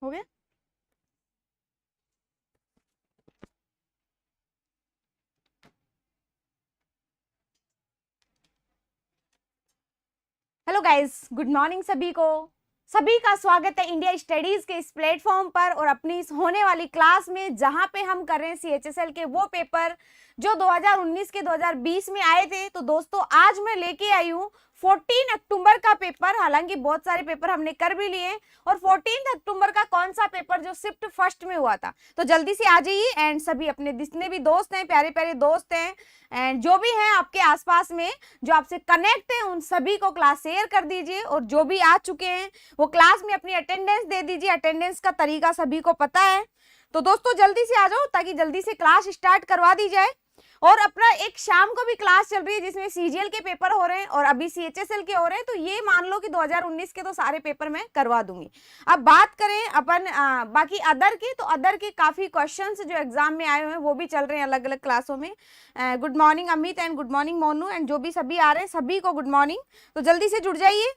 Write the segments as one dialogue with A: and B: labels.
A: हो गया। Hello guys, good morning सभी को। सभी का स्वागत है इंडिया स्टडीज के इस प्लेटफॉर्म पर और अपनी इस होने वाली क्लास में, जहां पे हम कर रहे हैं सीएचएसएल के वो पेपर जो 2019 के 2020 में आए थे। तो दोस्तों आज मैं लेके आई हूँ 14 अक्टूबर का पेपर। हालांकि बहुत सारे पेपर हमने कर भी लिए और 14 अक्टूबर का कौन सा पेपर जो शिफ्ट फर्स्ट में हुआ था। तो जल्दी से आ जाइए एंड सभी अपने जितने भी दोस्त हैं, प्यारे प्यारे दोस्त हैं एंड जो भी हैं आपके आसपास में जो आपसे कनेक्ट है, उन सभी को क्लास शेयर कर दीजिए। और जो भी आ चुके हैं वो क्लास में अपनी अटेंडेंस दे दीजिए। अटेंडेंस का तरीका सभी को पता है। तो दोस्तों जल्दी से आ जाओ ताकि जल्दी से क्लास स्टार्ट करवा दी जाए। और अपना एक शाम को भी क्लास चल रही है जिसमें सीजीएल के पेपर हो रहे हैं और अभी सीएचएसएल के हो रहे हैं। तो ये मान लो कि 2019 के तो सारे पेपर मैं करवा दूंगी। अब बात करें अपन बाकी अदर की, तो अदर के काफी क्वेश्चंस जो एग्जाम में आए हुए हैं वो भी चल रहे हैं अलग अलग क्लासों में। Good morning Amit and good morning Monu and जो भी सभी आ रहे हैं सभी को गुड मॉर्निंग। तो जल्दी से जुड़ जाइए।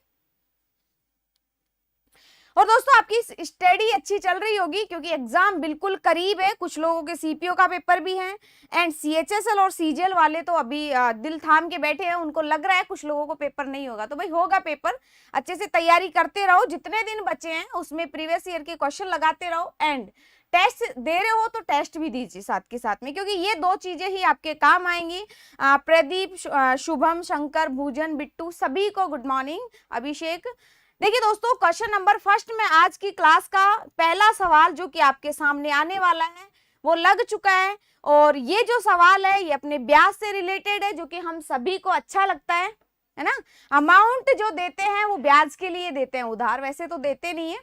A: और दोस्तों आपकी स्टडी अच्छी चल रही होगी क्योंकि एग्जाम बिल्कुल करीब है। कुछ लोगों के सीपीओ का पेपर भी है एंड सीएचएसएल और सीजीएल वाले तो अभी दिल थाम के बैठे हैं। उनको लग रहा है कुछ लोगों को पेपर नहीं होगा, तो भाई होगा पेपर। अच्छे से तैयारी करते रहो, जितने दिन बचे हैं उसमें प्रीवियस ईयर के क्वेश्चन लगाते रहो एंड टेस्ट दे रहे हो तो टेस्ट भी दीजिए साथ के साथ में, क्योंकि ये दो चीजें ही आपके काम आएंगी। प्रदीप, शुभम, शंकर, भूजन, बिट्टू सभी को गुड मॉर्निंग। अभिषेक, देखिए दोस्तों क्वेश्चन नंबर फर्स्ट में आज की क्लास का पहला सवाल जो कि आपके सामने आने वाला है वो लग चुका है। और ये जो सवाल है ये अपने ब्याज से रिलेटेड है, जो कि हम सभी को अच्छा लगता है ना। अमाउंट जो देते हैं वो ब्याज के लिए देते हैं, उधार वैसे तो देते नहीं है।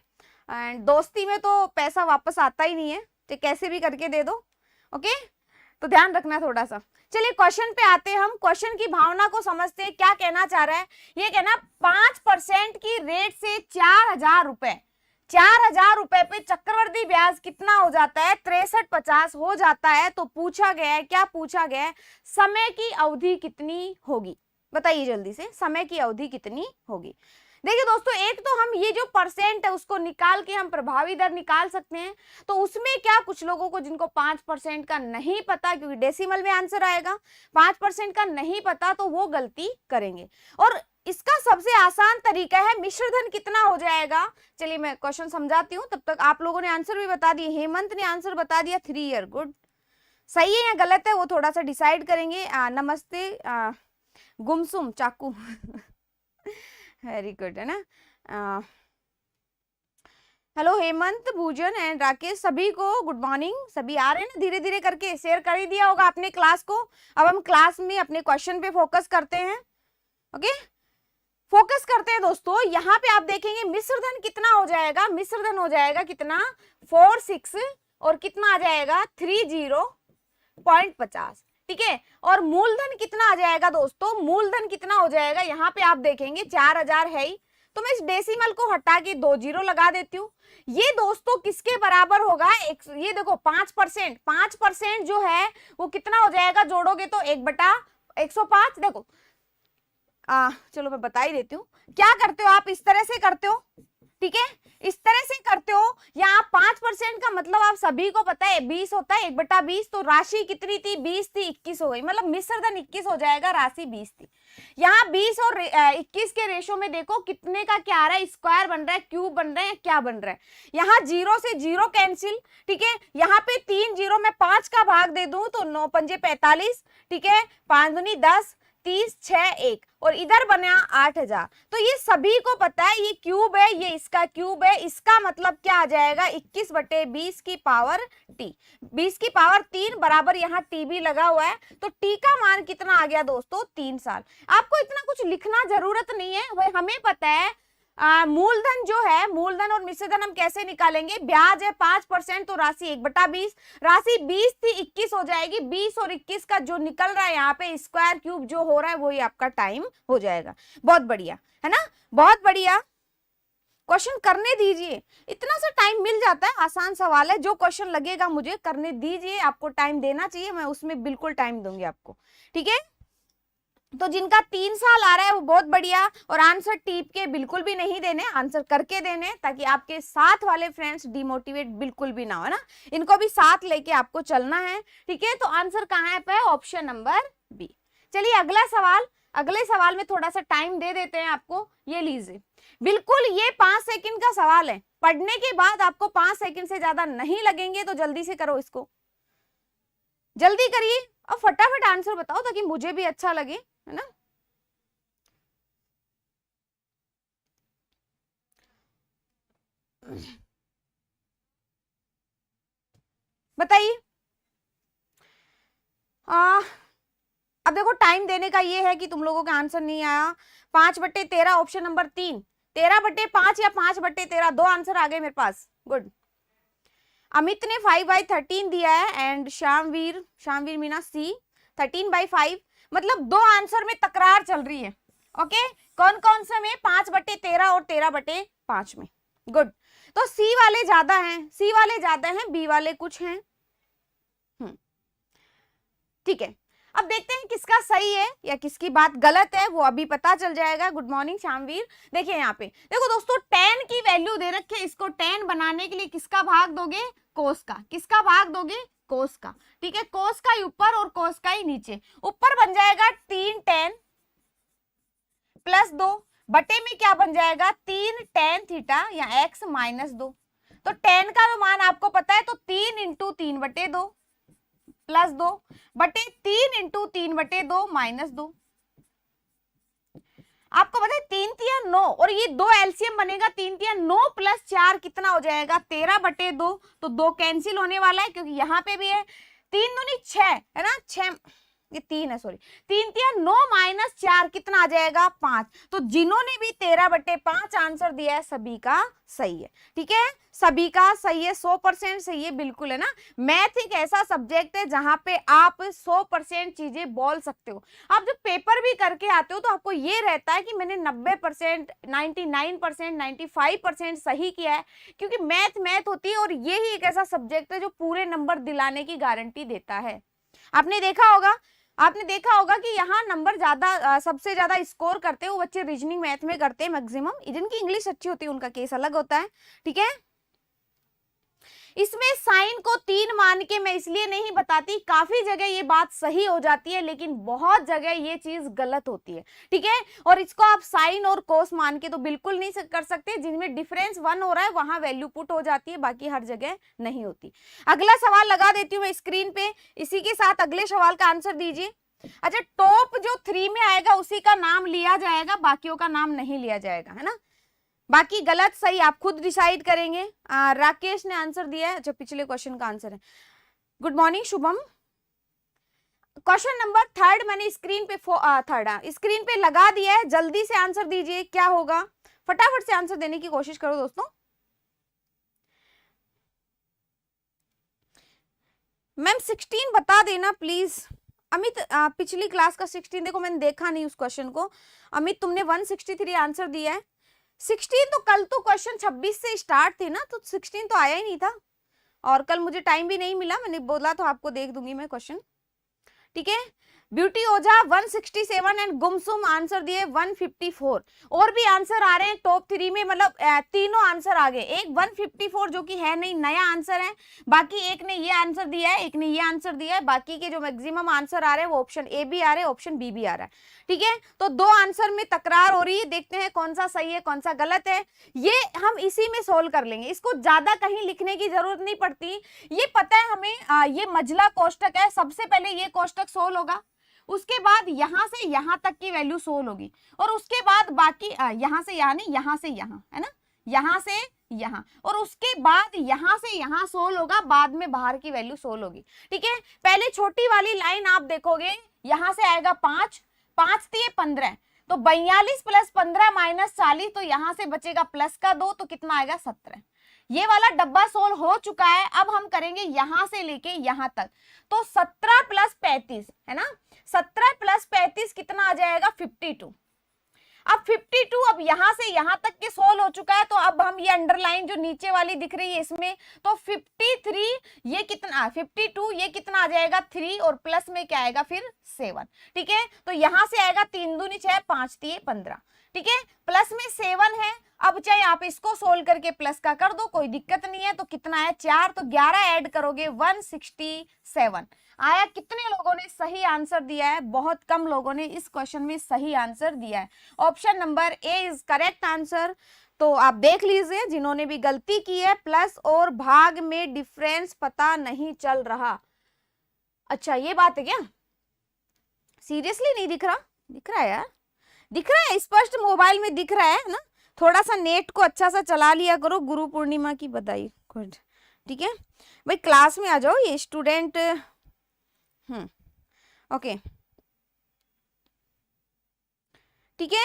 A: एंड दोस्ती में तो पैसा वापस आता ही नहीं है, तो कैसे भी करके दे दो। ओके, तो ध्यान रखना थोड़ा सा। चलिए क्वेश्चन पे आते हैं। हम क्वेश्चन की भावना को समझते हैं। क्या कहना चाह रहा है ये? कहना 5% की रेट से 4,000 रुपए, 4,000 रुपए पे चक्रवर्ती ब्याज कितना हो जाता है? 6350 हो जाता है। तो पूछा गया है, क्या पूछा गया है? समय की अवधि कितनी होगी? बताइए जल्दी से, समय की अवधि कितनी होगी? देखिए दोस्तों, एक तो हम ये जो परसेंट है उसको निकाल के हम प्रभावी दर निकाल सकते हैं। तो उसमें क्या, कुछ लोगों को जिनको 5% का नहीं पता, क्योंकि डेसिमल में आंसर आएगा, 5% का नहीं पता तो वो गलती करेंगे। और इसका सबसे आसान तरीका है मिश्र धन कितना हो जाएगा। चलिए मैं क्वेश्चन समझाती हूँ, तब तक आप लोगों ने आंसर भी बता दिए। हेमंत ने आंसर बता दिया 3 ईयर। गुड, सही है या गलत है वो थोड़ा सा डिसाइड करेंगे। नमस्ते गुमसुम चाकू वेरी गुड, है ना। हेलो हेमंत, भूजन एंड राकेश, सभी को गुड मॉर्निंग। सभी आ रहे हैं ना? धीरे धीरे करके शेयर कर ही दिया होगा आपने क्लास को। अब हम क्लास में अपने क्वेश्चन पे फोकस करते हैं। ओके, फोकस करते हैं दोस्तों। यहाँ पे आप देखेंगे मिश्र धन कितना हो जाएगा। मिश्र धन हो जाएगा कितना? 46 और कितना आ जाएगा? 30.50, ठीक है। और मूलधन कितना आ जाएगा दोस्तों? मूलधन कितना हो जाएगा? यहाँ पे आप देखेंगे 4,000 है ही, तो मैं इस डेसिमल को हटा के 2 जीरो लगा देती हूँ। ये दोस्तों किसके बराबर होगा? ये देखो 5%, 5% जो है वो कितना हो जाएगा? जोड़ोगे तो 1/105। देखो चलो मैं बता ही देती हूँ। क्या करते हो आप? इस तरह से करते हो, ठीक है, इस तरह से करते हो। यहाँ 5% का मतलब आप सभी को पता है 20 होता है, 1/20। तो राशि कितनी थी? 20 थी, 21 हो गई। मतलब मिश्र धन 21 हो जाएगा, राशि 20 थी। यहाँ 20 और 21 के रेशो में देखो कितने का क्या आ रहा है? स्क्वायर बन रहा है, क्यूब बन रहा है, क्या बन रहा है? यहाँ 0 से 0 कैंसिल, ठीक है। यहाँ पे 3 जीरो में 5 का भाग दे दूं तो 9 पंजे 45, ठीक है, 5 दूनी 10, 30, 6, 1 और इधर बना 8,000। तो ये सभी को पता है ये क्यूब है, ये इसका क्यूब है। इसका मतलब क्या आ जाएगा? 21/20 की पावर टी, 20 की पावर 3 बराबर यहाँ टी भी लगा हुआ है। तो टी का मान कितना आ गया दोस्तों? 3 साल। आपको इतना कुछ लिखना जरूरत नहीं है, वही हमें पता है। मूलधन जो है, मूलधन और मिश्रधन हम कैसे निकालेंगे? ब्याज है 5% तो राशि 1/20, राशि 20 थी 21 हो जाएगी। 20 और 21 का जो निकल रहा है यहाँ पे स्क्वायर क्यूब जो हो रहा है वही आपका टाइम हो जाएगा। बहुत बढ़िया, है ना, बहुत बढ़िया। क्वेश्चन करने दीजिए, इतना सा टाइम मिल जाता है, आसान सवाल है। जो क्वेश्चन लगेगा मुझे करने दीजिए, आपको टाइम देना चाहिए, मैं उसमें बिल्कुल टाइम दूंगी आपको, ठीक है। तो जिनका 3 साल आ रहा है वो बहुत बढ़िया, और आंसर टीप के बिल्कुल भी नहीं देने, आंसर करके देने, ताकि आपके साथ वाले फ्रेंड्स डिमोटिवेट बिल्कुल भी ना हो, है ना, इनको भी साथ लेके आपको चलना है, ठीक है। तो आंसर कहाँ पे है? Option number B. चलिए अगला सवाल, अगले सवाल में थोड़ा सा टाइम दे देते हैं आपको, ये लीजिए, बिल्कुल ये 5 सेकंड का सवाल है, पढ़ने के बाद आपको 5 सेकंड से ज्यादा नहीं लगेंगे, तो जल्दी से करो इसको, जल्दी करिए और फटाफट आंसर बताओ ताकि मुझे भी अच्छा लगे, है ना। बताइए। अब देखो टाइम देने का ये है कि तुम लोगों का आंसर नहीं आया। 5/13 ऑप्शन नंबर 3, 13/5 या 5/13, दो आंसर आ गए मेरे पास, गुड। अमित ने 5/13 दिया है एंड शामवीर मीना सी 13/5, मतलब दो आंसर में तकरार चल रही है, ओके। कौन कौन से में? 5/13 और 13/5 में, गुड। तो सी वाले ज्यादा हैं, सी वाले ज्यादा हैं, बी वाले कुछ हैं, ठीक है। अब देखते हैं किसका सही है या किसकी बात गलत है, वो अभी पता चल जाएगा। Good morning Shamveer. देखिए यहाँ पे देखो दोस्तों, tan की वैल्यू दे रखी है, इसको tan बनाने के लिए किसका भाग दोगे? कोस का। किसका भाग दोगे? कोस का, ठीक है। कोस का ही ऊपर और कोस का ही नीचे। ऊपर बन जाएगा 3 tan प्लस 2, बटे में क्या बन जाएगा? 3 tan थीटा या x माइनस 2। तो tan का तो मान आपको पता है, तो 3 इंटू 3/2 प्लस 2 बटे 3 इंटू 3/2 माइनस 2। आपको पता है 3 तिया 9, और ये 2 एलसीएम बनेगा, 3 तिया 9 प्लस 4 कितना हो जाएगा? 13/2। तो 2 कैंसिल होने वाला है क्योंकि यहाँ पे भी है, 3 दूनी 6 है ना, 6 ये 3 है, सॉरी, 3 तिया 9 माइनस 4 कितना आ जाएगा? 5। तो जिन्होंने भी 13/5 आंसर दिया है सभी का सही है, ठीक है, सभी का सही है, 100% सही है, बिल्कुल, है ना। मैथ एक ऐसा सब्जेक्ट है जहां पे आप 100% चीजें बोल सकते हो। आप जब पेपर भी करके आते हो तो आपको ये रहता है कि मैंने 90%, 99%, 95% सही किया है, क्योंकि मैथ होती है, और ये ही एक ऐसा सब्जेक्ट है जो पूरे नंबर दिलाने की गारंटी देता है। आपने देखा होगा कि यहाँ नंबर ज्यादा, सबसे ज्यादा स्कोर करते हैं वो बच्चे रीजनिंग मैथ में करते हैं मैक्सिमम, जिनकी इंग्लिश अच्छी होती है उनका केस अलग होता है, ठीक है। इसमें साइन को 3 मान के मैं इसलिए नहीं बताती, काफी जगह ये बात सही हो जाती है, लेकिन बहुत जगह ये चीज गलत होती है, ठीक है। और इसको आप साइन और कोस मान के तो बिल्कुल नहीं कर सकते, जिनमें डिफरेंस 1 हो रहा है वहां वैल्यू पुट हो जाती है, बाकी हर जगह नहीं होती। अगला सवाल लगा देती हूँ मैं स्क्रीन पे, इसी के साथ अगले सवाल का आंसर दीजिए। अच्छा, टॉप जो 3 में आएगा उसी का नाम लिया जाएगा, बाकियों का नाम नहीं लिया जाएगा, है ना। बाकी गलत सही आप खुद डिसाइड करेंगे। राकेश ने आंसर दिया है, अच्छा पिछले क्वेश्चन का आंसर है। Good morning Shubham. Question number 3 मैंने स्क्रीन पे स्क्रीन पे लगा दिया है, जल्दी से आंसर दीजिए, क्या होगा? फटाफट से आंसर देने की कोशिश करो दोस्तों। मैम 16 बता देना प्लीज। अमित पिछली क्लास का 16 देखो, मैंने देखा नहीं उस क्वेश्चन को। अमित तुमने 163 आंसर दिया है। 16 तो कल तो क्वेश्चन 26 से स्टार्ट थे ना, तो 16 तो आया ही नहीं था, और कल मुझे टाइम भी नहीं मिला, मैंने बोला तो आपको देख दूंगी मैं क्वेश्चन, ठीक है। ब्यूटी ओझा 167 एंड गुमसुम आंसर दिए 154। और भी आंसर आ रहे हैं टॉप 3 में, मतलब तीनों आंसर आ गए। एक 154 जो कि है नहीं, नया आंसर है, बाकी एक ने ये आंसर दिया है, एक ने ये आंसर दिया है, बाकी के जो मैक्सिमम आंसर आ रहे हैं वो ऑप्शन ए भी आ रहे हैं, ऑप्शन बी भी आ रहा है, ठीक है। तो 2 आंसर में तकरार हो रही है, देखते हैं कौन सा सही है कौन सा गलत है, ये हम इसी में सोल्व कर लेंगे, इसको ज्यादा कहीं लिखने की जरूरत नहीं पड़ती। ये पता है हमें, ये मजला कोष्टक है, सबसे पहले ये कोष्टक सोल्व होगा, उसके बाद यहां से यहां तक की वैल्यू सोल्व होगी, और उसके बाद बाकी यहां से यहां नहीं, यहां से यहां, है ना, यहां से यहां, और उसके बाद यहां से यहां सोल्व होगा, बाद में बाहर की वैल्यू सोल्व होगी, ठीक है। पहले छोटी वाली लाइन आप देखोगे, यहां से आएगा 5, 5 दिए 15, तो 42 प्लस 15 माइनस 40, तो यहां से बचेगा प्लस का 2, तो कितना आएगा 17। ये वाला डब्बा सोल्व हो चुका है। अब हम करेंगे यहां से लेके यहां तक, तो 17 प्लस 35 है ना, 17 प्लस 35 कितना आ जाएगा? 52। अब 52 अब यहां से यहां तक के सोल्व हो चुका है, तो अब हम ये अंडरलाइन जो नीचे वाली दिख रही है इसमें, तो 53 ये कितना, 52 ये कितना आ जाएगा 3 और प्लस में क्या आएगा फिर 7। ठीक है, तो यहां से आएगा 3 दूनी 6 5 3 15। ठीक है, प्लस में 7 है। अब चाहे आप इसको सोल्व करके प्लस का कर दो, कोई दिक्कत नहीं है। तो कितना है 4, तो 11 ऐड करोगे 167 आया। कितने लोगों ने सही आंसर दिया है? बहुत कम लोगों ने इस क्वेश्चन में सही आंसर दिया है। Option number A is correct answer. तो आप देख लीजिए जिन्होंने भी गलती की है, प्लस और भाग में डिफरेंस पता नहीं चल रहा। अच्छा ये बात है क्या? सीरियसली नहीं दिख रहा? दिख रहा है यार, दिख रहा है, स्पष्ट मोबाइल में दिख रहा है ना। थोड़ा सा नेट को अच्छा सा चला लिया करो। गुरु पूर्णिमा की बधाई। गुड, ठीक है भाई, क्लास में आ जाओ। ये स्टूडेंट ओके, ठीक है।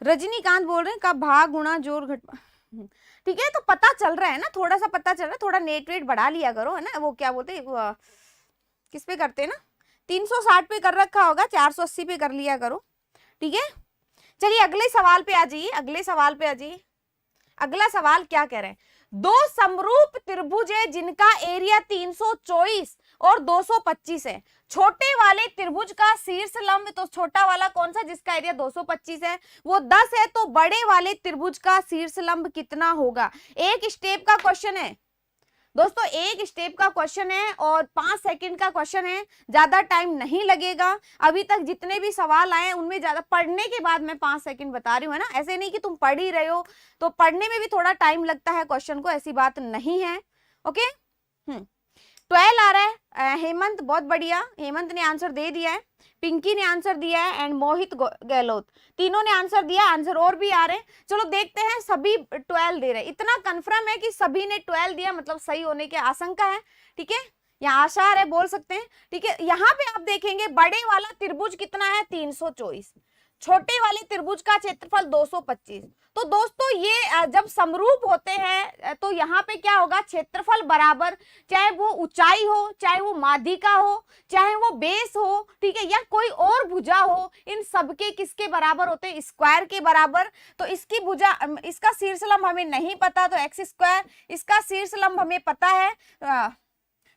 A: रजनीकांत बोल रहे हैं कब भाग गुणा जोड़ घट। ठीक है, तो पता चल रहा है ना, थोड़ा सा पता चल रहा है। थोड़ा नेट वेट बढ़ा लिया करो, है ना। वो क्या बोलते हैं, किस पे करते हैं ना, 360 पे कर रखा होगा, 480 पे कर लिया करो। ठीक है, चलिए अगले सवाल पे आ जाइए। अगले सवाल पे आ जाइए। अगला सवाल क्या कह रहे हैं? दो समरूप त्रिभुज है जिनका एरिया 324 और 225 है। छोटे वाले त्रिभुज का शीर्ष लंब, तो छोटा वाला कौन सा जिसका एरिया 225 है, वो 10 है। तो बड़े वाले त्रिभुज का शीर्ष लंब कितना होगा? एक स्टेप का क्वेश्चन है दोस्तों, एक स्टेप का क्वेश्चन है और 5 सेकंड का क्वेश्चन है। ज्यादा टाइम नहीं लगेगा। अभी तक जितने भी सवाल आए उनमें ज्यादा पढ़ने के बाद मैं 5 सेकंड बता रही हूँ, है ना। ऐसे नहीं कि तुम पढ़ ही रहे हो, तो पढ़ने में भी थोड़ा टाइम लगता है क्वेश्चन को, ऐसी बात नहीं है। ओके, 12 आ रहा है। हेमंत, बहुत बढ़िया, हेमंत ने आंसर दे दिया है। पिंकी ने आंसर दिया है एंड मोहित गहलोत, तीनों ने आंसर दिया। आंसर और भी आ रहे हैं, चलो देखते हैं। सभी 12 दे रहे हैं, इतना कंफर्म है कि सभी ने 12 दिया, मतलब सही होने की आशंका है। ठीक है, यहाँ आसार है, बोल सकते हैं। ठीक है, यहाँ पे आप देखेंगे बड़े वाला त्रिभुज कितना है 324, छोटे वाले त्रिभुज का क्षेत्रफल 225। तो दोस्तों ये जब समरूप होते हैं तो यहाँ पे क्या होगा, क्षेत्रफल बराबर, चाहे वो ऊंचाई हो, चाहे वो माध्यिका हो, चाहे वो बेस हो, ठीक है, या कोई और भुजा हो, इन सबके किसके बराबर होते हैं? स्क्वायर के बराबर। तो इसकी भुजा, इसका शीर्षलंब हमें नहीं पता, तो एक्स स्क्वायर। इसका शीर्षलंब हमें पता है,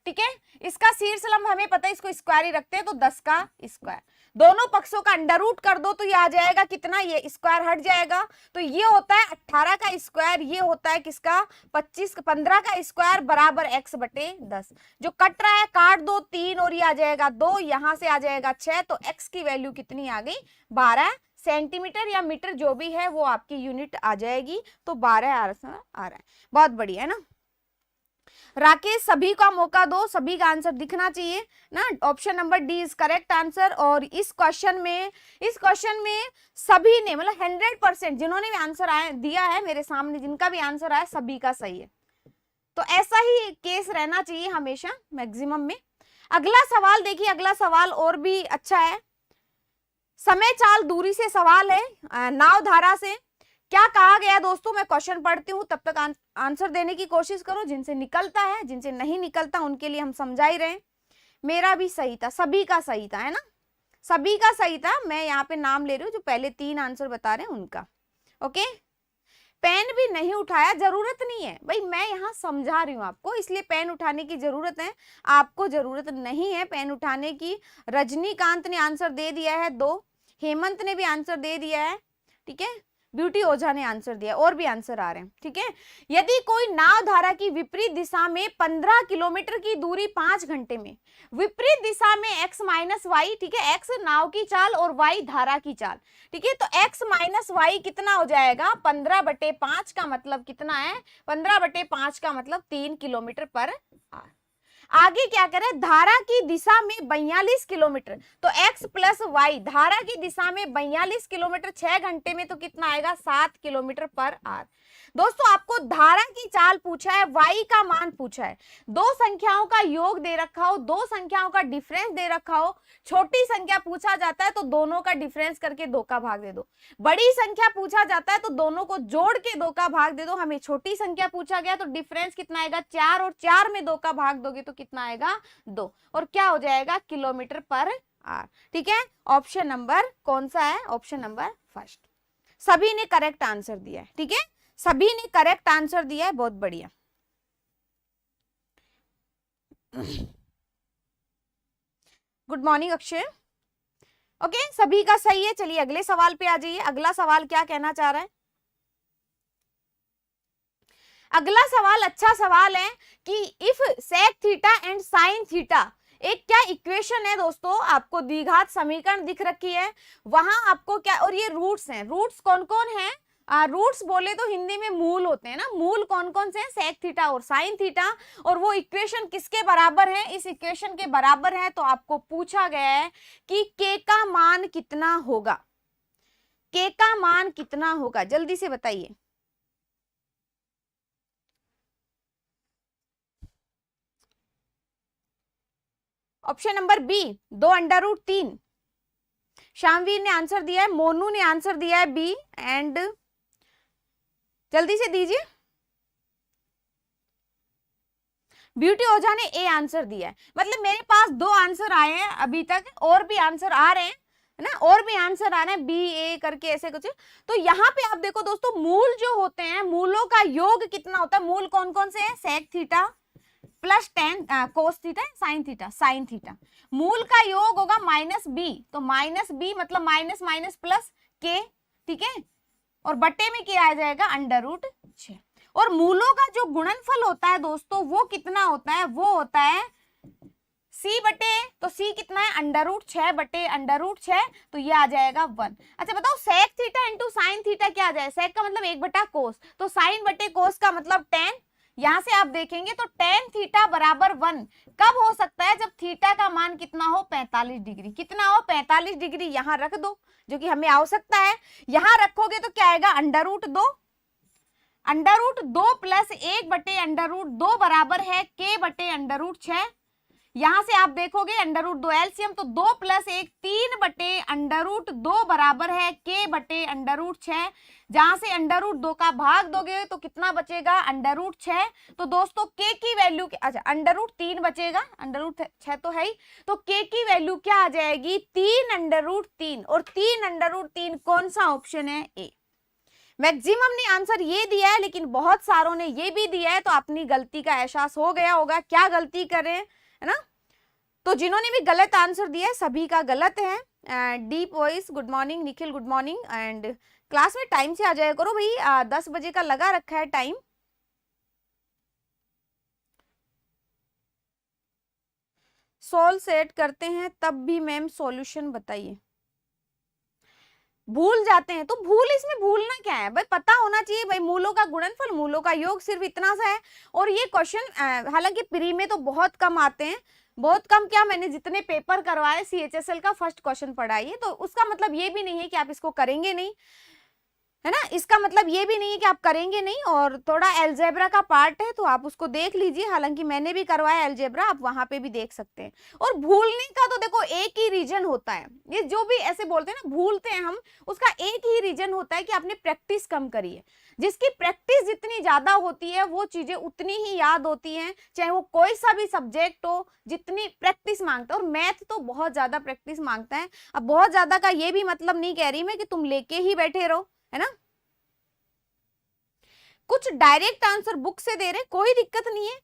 A: ठीक है, इसका शीर्षलंब हमें पता है, इसको स्क्वायर ही रखते हैं, तो 10 का स्क्वायर। दोनों पक्षों का अंडर रूट कर दो तो ये आ जाएगा कितना, ये स्क्वायर हट जाएगा। तो ये होता है 18 का स्क्वायर, ये होता है किसका 15 का स्क्वायर बराबर x बटे 10। जो कट रहा है काट दो, 3 और ये आ जाएगा 2, यहां से आ जाएगा 6। तो x की वैल्यू कितनी आ गई 12 सेंटीमीटर या मीटर, जो भी है वो आपकी यूनिट आ जाएगी। तो 12 आ रहा है। बहुत बढ़िया है ना। राकेश, सभी का मौका दो, सभी का आंसर दिखना चाहिए ना। Option number D is correct answer. और इस क्वेश्चन में सभी ने, मतलब 100% जिन्होंने भी आंसर दिया है मेरे सामने, जिनका भी आंसर आया सभी का सही है। तो ऐसा ही केस रहना चाहिए हमेशा मैक्सिमम में। अगला सवाल देखिए, अगला सवाल और भी अच्छा है। समय चाल दूरी से सवाल है, नाव धारा से। क्या कहा गया दोस्तों, मैं क्वेश्चन पढ़ती हूँ, तब तक आंसर देने की कोशिश करो। जिनसे निकलता है, जिनसे नहीं निकलता, उनके लिए हम समझा ही रहे। मेरा भी सही था, सभी का सही था, है ना, सभी का सही था। मैं यहाँ पे नाम ले रही हूँ जो पहले 3 आंसर बता रहे हैं उनका। ओके, पेन भी नहीं उठाया, जरूरत नहीं है भाई, मैं यहाँ समझा रही हूँ आपको, इसलिए पेन उठाने की जरूरत है, आपको जरूरत नहीं है पेन उठाने की। रजनीकांत ने आंसर दे दिया है 2, हेमंत ने भी आंसर दे दिया है, ठीक है, ब्यूटी ओझा ने आंसर दिया, और भी आंसर आ रहे हैं। ठीक है, यदि कोई नाव धारा की विपरीत दिशा में 15 किलोमीटर की दूरी 5 घंटे में, विपरीत दिशा में x माइनस वाई, ठीक है, x नाव की चाल और y धारा की चाल, ठीक है, तो x माइनस वाई कितना हो जाएगा 15/5 का मतलब कितना है, 15/5 का मतलब 3 किलोमीटर पर आवर। आगे क्या करें, धारा की दिशा में 42 किलोमीटर, तो x प्लस वाई, धारा की दिशा में 42 किलोमीटर 6 घंटे में, तो कितना आएगा 7 किलोमीटर पर आवर। दोस्तों आपको धारा की चाल पूछा है, y का मान पूछा है, दो संख्याओं का योग दे रखा हो, दो संख्याओं का डिफरेंस दे रखा हो, छोटी संख्या पूछा जाता है तो दोनों का डिफरेंस करके 2 का भाग दे दो, बड़ी संख्या पूछा जाता है तो दोनों को जोड़ के 2 का भाग दे दो। हमें छोटी संख्या पूछा गया तो डिफरेंस कितना आएगा 4, और 4 में 2 का भाग दोगे तो कितना आएगा 2, और क्या हो जाएगा किलोमीटर पर आवर। ठीक है, ऑप्शन नंबर कौन सा है, ऑप्शन नंबर फर्स्ट। सभी ने करेक्ट आंसर दिया है, ठीक है, सभी ने करेक्ट आंसर दिया है, बहुत बढ़िया। Good morning Akshay. ओके, सभी का सही है। चलिए अगले सवाल पे आ जाइए। अगला सवाल क्या कहना चाह रहा है? अगला सवाल अच्छा सवाल है कि if sec theta and sine theta, एक क्या इक्वेशन है दोस्तों, आपको द्विघात समीकरण दिख रखी है, वहां आपको क्या, और ये रूट्स हैं, रूट्स कौन कौन है? रूट्स बोले तो हिंदी में मूल होते हैं ना, मूल कौन कौन से हैं? सेक थीटा और साइन थीटा। और वो इक्वेशन किसके बराबर है? इस इक्वेशन के बराबर है। तो आपको पूछा गया है कि के का मान कितना होगा, के का मान कितना होगा, जल्दी से बताइए। Option number B, 2√3। शामवीर ने आंसर दिया है, मोनू ने आंसर दिया है बी, एंड जल्दी से दीजिए। ब्यूटी ओझा ने ए आंसर दिया है। मतलब मेरे पास 2 आंसर आए हैं अभी तक, और भी आंसर आ रहे हैं, है ना, और भी आंसर आ रहे हैं, बी ए करके ऐसे कुछ। तो यहाँ पे आप देखो दोस्तों, मूल जो होते हैं, मूलों का योग कितना होता है? मूल कौन कौन से हैं? Sec theta plus ten cos theta sine theta, sine theta. मूल का योग होगा -b, तो -b मतलब माइनस माइनस प्लस के, ठीक है, और बट्टे में क्या आ जाएगा? √6। और मूलों का जो गुणनफल होता है दोस्तों, वो कितना होता है? वो होता है c बटे, तो c कितना है? √6 बटे √6, तो ये आ जाएगा 1। अच्छा बताओ, sec theta into sine theta क्या आ जाए? सेक का मतलब 1/cos, तो साइन बटे कोस का मतलब tan। यहां से आप देखेंगे तो tan थीटा बराबर 1 कब हो सकता है? जब थीटा का मान कितना हो? 45 डिग्री। कितना हो? 45 डिग्री। यहां रख दो, जो कि हमें आवश्यकता है। यहां रखोगे तो क्या आएगा? √2, √2 प्लस 1/√2 बराबर है k बटे √6। यहां से आप देखोगे √2 एलसीएम, तो 2 प्लस 1 3/√2 बराबर है k बटे √6। जहां से √2 का भाग दोगे तो कितना बचेगा? √6। तो दोस्तों k की वैल्यू, अच्छा √3 बचेगा, √6 तो है ही, तो k की वैल्यू क्या आ जाएगी? 3√3। और 3√3 कौन सा ऑप्शन है? ए। मैक्सिमम ने आंसर ये दिया है, लेकिन बहुत सारों ने ये भी दिया है, तो अपनी गलती का एहसास हो गया होगा, क्या गलती करें, है ना। तो जिन्होंने भी गलत आंसर दिया है, सभी का गलत है। Deep voice good morning, Nikhil good morning, and class में टाइम से आ जाया करो भाई, 10 बजे का लगा रखा है टाइम। सोल्व सेट करते हैं तब भी मैम सॉल्यूशन बताइए। भूल जाते हैं, तो भूल, इसमें भूलना क्या है भाई? पता होना चाहिए भाई, मूलों का गुणनफल, मूलों का योग, सिर्फ इतना सा है। और ये क्वेश्चन हालांकि प्री में तो बहुत कम आते हैं, बहुत कम क्या, मैंने जितने पेपर करवाए CHSL का फर्स्ट क्वेश्चन पढ़ाई है, तो उसका मतलब ये भी नहीं है कि आप इसको करेंगे नहीं, है ना, इसका मतलब ये भी नहीं है कि आप करेंगे नहीं। और थोड़ा एल्जेब्रा का पार्ट है, तो आप उसको देख लीजिए, हालांकि मैंने भी करवाया एल्जेब्रा, आप वहां पे भी देख सकते हैं। और भूलने का तो देखो एक ही रीजन होता है, ये जो भी ऐसे बोलते हैं ना भूलते हैं हम, उसका एक ही रीजन होता है कि आपने प्रैक्टिस कम करी है। जिसकी प्रैक्टिस जितनी ज्यादा होती है, वो चीजें उतनी ही याद होती हैं, चाहे वो कोई सा भी सब्जेक्ट हो, जितनी प्रैक्टिस मांगता है। और मैथ तो बहुत ज्यादा प्रैक्टिस मांगता है। अब बहुत ज्यादा का ये भी मतलब नहीं कह रही मैं कि तुम लेके ही बैठे रहो, है ना। कुछ डायरेक्ट आंसर बुक से दे रहे, कोई दिक्कत नहीं है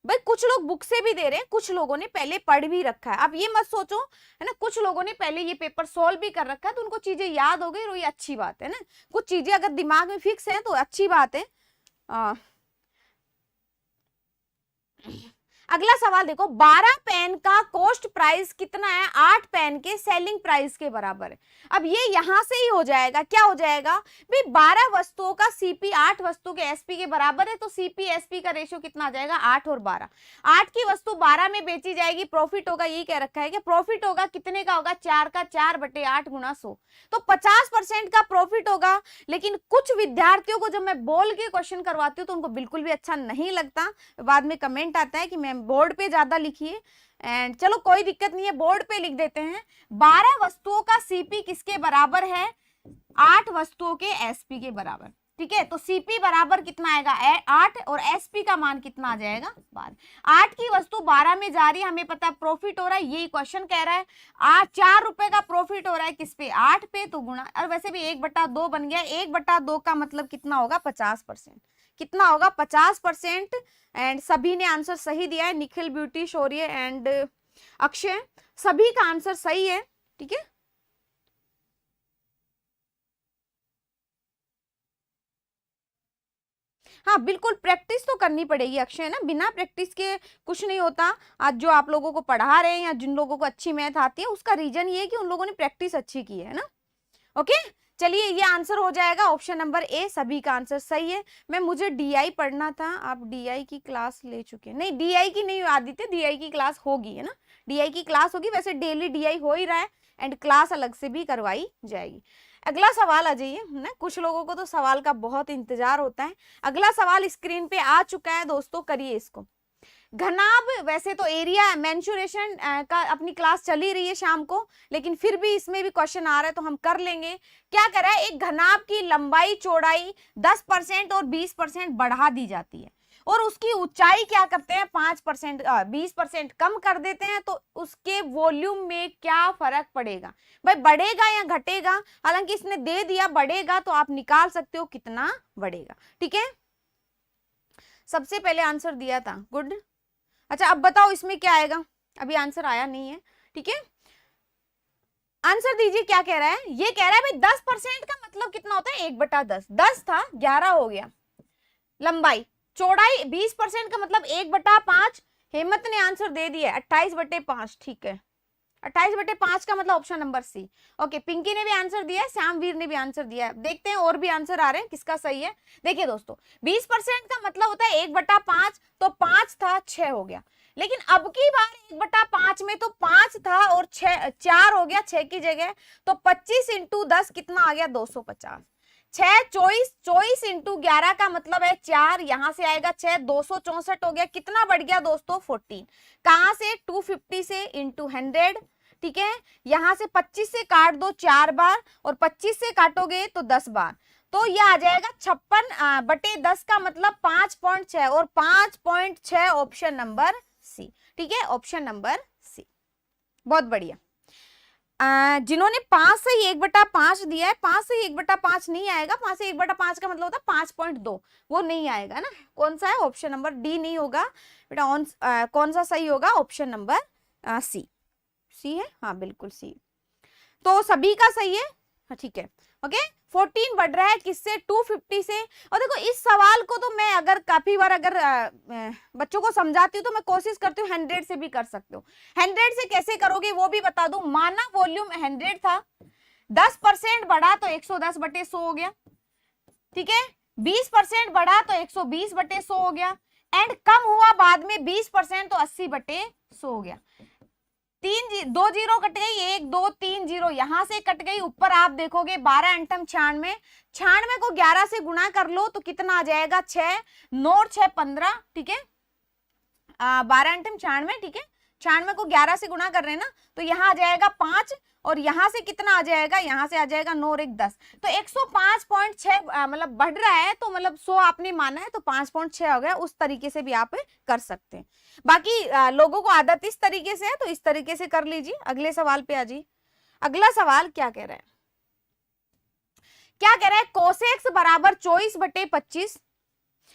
A: भाई, कुछ लोग बुक से भी दे रहे हैं, कुछ लोगों ने पहले पढ़ भी रखा है। आप ये मत सोचो, है ना, कुछ लोगों ने पहले ये पेपर सॉल्व भी कर रखा है, तो उनको चीजें याद हो गई, और ये अच्छी बात है ना। कुछ चीजें अगर दिमाग में फिक्स है तो अच्छी बात है। अगला सवाल देखो, 12 पेन का कॉस्ट प्राइस कितना है? 8 पेन के सेलिंग प्राइस के बराबर है। अब ये यहां से ही हो जाएगा, क्या हो जाएगा भाई, 12 वस्तुओं का सीपी 8 वस्तु के एसपी के बराबर है, तो सीपी एसपी का रेशियो कितना आ जाएगा? 8 और 12। 8 की वस्तु 12 में बेची जाएगी, प्रॉफिट होगा, यही कह रखा है कि प्रॉफिट होगा कितने का? होगा 4 का 4 बटे 8 गुना 100, तो 50% का प्रॉफिट होगा। लेकिन कुछ विद्यार्थियों को जब मैं बोल के क्वेश्चन करवाती हूँ तो उनको बिल्कुल भी अच्छा नहीं लगता, बाद में कमेंट आता है कि मैम बोर्ड पे ज्यादा लिखिए। एंड चलो कोई दिक्कत नहीं है, बोर्ड पे लिख देते हैं। 12 वस्तुओं का सीपी किसके बराबर है? 8 वस्तुओं के एसपी के बराबर। ठीक है, तो Cp बराबर कितना आएगा 8 और Sp का मान कितना आ जाएगा 12। 8 की वस्तु 12 में जा रही है, हमें पता है प्रॉफिट हो रहा है, यही क्वेश्चन कह रहा है। 4 रुपए का प्रॉफिट हो रहा है किस पे 8 पे, तो गुणा, और वैसे भी 1/2 बन गया। 1/2 का मतलब कितना होगा 50%, कितना होगा 50%। एंड सभी ने आंसर सही दिया है, Nikhil, beauty, Shaurya and Akshay, सभी का आंसर सही है। ठीक है, हाँ बिल्कुल, प्रैक्टिस तो करनी पड़ेगी अक्षय ना, बिना प्रैक्टिस के कुछ नहीं होता। आज जो आप लोगों को पढ़ा रहे हैं या जिन लोगों को अच्छी मैथ आती है, उसका रीजन ये है कि उन लोगों ने प्रैक्टिस अच्छी की है ना। ओके, चलिए ये आंसर हो जाएगा ऑप्शन नंबर ए, सभी का आंसर सही है। मुझे डीआई पढ़ना था, आप डीआई की क्लास ले चुके हैं? नहीं, डीआई की नहीं आदित्य, डीआई की क्लास होगी, है ना, डीआई की क्लास होगी। वैसे डेली डीआई हो ही रहा है एंड क्लास अलग से भी करवाई जाएगी। अगला सवाल आ जाइए ना, कुछ लोगों को तो सवाल का बहुत इंतजार होता है। अगला सवाल स्क्रीन पे आ चुका है दोस्तों, करिए इसको। घनाभ, वैसे तो एरिया मेंसुरेशन का अपनी क्लास चली रही है शाम को, लेकिन फिर भी इसमें भी क्वेश्चन आ रहा है तो हम कर लेंगे। क्या कर रहा है, एक घनाभ की लंबाई चौड़ाई 10% और 20% बढ़ा दी जाती है, और उसकी ऊंचाई क्या करते हैं 5% 20% कम कर देते हैं, तो उसके वॉल्यूम में क्या फर्क पड़ेगा भाई, बढ़ेगा या घटेगा? हालांकि इसने दे दिया बढ़ेगा, तो आप निकाल सकते हो कितना बढ़ेगा। ठीक है, सबसे पहले आंसर दिया था, गुड। अच्छा अब बताओ इसमें क्या आएगा, अभी आंसर आया नहीं है। ठीक है, आंसर दीजिए क्या कह रहा है। ये कह रहा है भाई 10% का मतलब कितना होता है 1/10, 10 था 11 हो गया। लंबाई, चौड़ाई 20% का मतलब 1/5। हेमंत ने आंसर दे दिया 28/5, ठीक है, 28/5 का मतलब option number C. Okay, Pinky ने भी आंसर दिया है, श्यामवीर ने भी आंसर दिया है। देखते हैं और भी आंसर आ रहे हैं, किसका सही है। देखिए दोस्तों, 20% का मतलब होता है 1/5, तो 5 था 6 हो गया। लेकिन अब की बार 1/5 में तो 5 था और 4 हो गया 6 की जगह, तो 25 × 10 कितना आ गया 250। 6 24 × 11 का मतलब है 4, यहां से आएगा 6, 264 हो गया। कितना बढ़ गया दोस्तों 14, कहां से 250 से इंटू 100। ठीक है, यहां से 25 से काट दो 4 बार, और 25 से काटोगे तो 10 बार, तो ये आ जाएगा 56/10 का मतलब 5.6, और 5.6 ऑप्शन नंबर सी। ठीक है, ऑप्शन नंबर सी, बहुत बढ़िया। जिन्होंने 5 से 1/5 दिया है, 5 से 1/5 नहीं आएगा, 5 से 1/5 का मतलब होता है 5.2, वो नहीं आएगा ना। कौन सा है, ऑप्शन नंबर डी नहीं होगा बेटा। कौन सा सही होगा, ऑप्शन नंबर सी। सी है, हाँ बिल्कुल सी, तो सभी का सही है। हाँ ठीक है, ओके। 14 बढ़ रहा है किससे 250 से। और देखो इस सवाल को तो मैं अगर काफी बार अगर बच्चों को समझाती हूँ तो मैं कोशिश करती हूँ 100 से भी कर सकते हो। 100 से कैसे करोगे वो भी बता दूं। माना वॉल्यूम 100 था, 10% बढ़ा तो 110/100 हो गया। ठीक है, 20% बढ़ा तो 120/100 हो गया, एंड कम हुआ बाद में 20% तो 80/100 हो गया। 2 जीरो कट गई, 1 2 3 जीरो यहां से कट गई। ऊपर आप देखोगे 12 अंटम 96, 96 को 11 से गुणा कर लो तो कितना आ जाएगा 6, 9 और 6 15। ठीक है, 12 अंटम 96, ठीक है, 96 को 11 से गुणा कर रहे हैं ना, तो यहाँ आ जाएगा 5, और यहां से कितना आ जाएगा, यहां से आ जाएगा 9 और 1 10, तो 105.6 मतलब बढ़ रहा है, तो मतलब 100 आपने माना है तो 5.6 हो गया। उस तरीके से भी आप कर सकते हैं। बाकी लोगों को आदत इस तरीके से है तो इस तरीके से कर लीजिए। अगले सवाल पे आ जाइए। अगला सवाल क्या कह रहा है, क्या कह रहा है, कोसेक्स बराबर 24/25।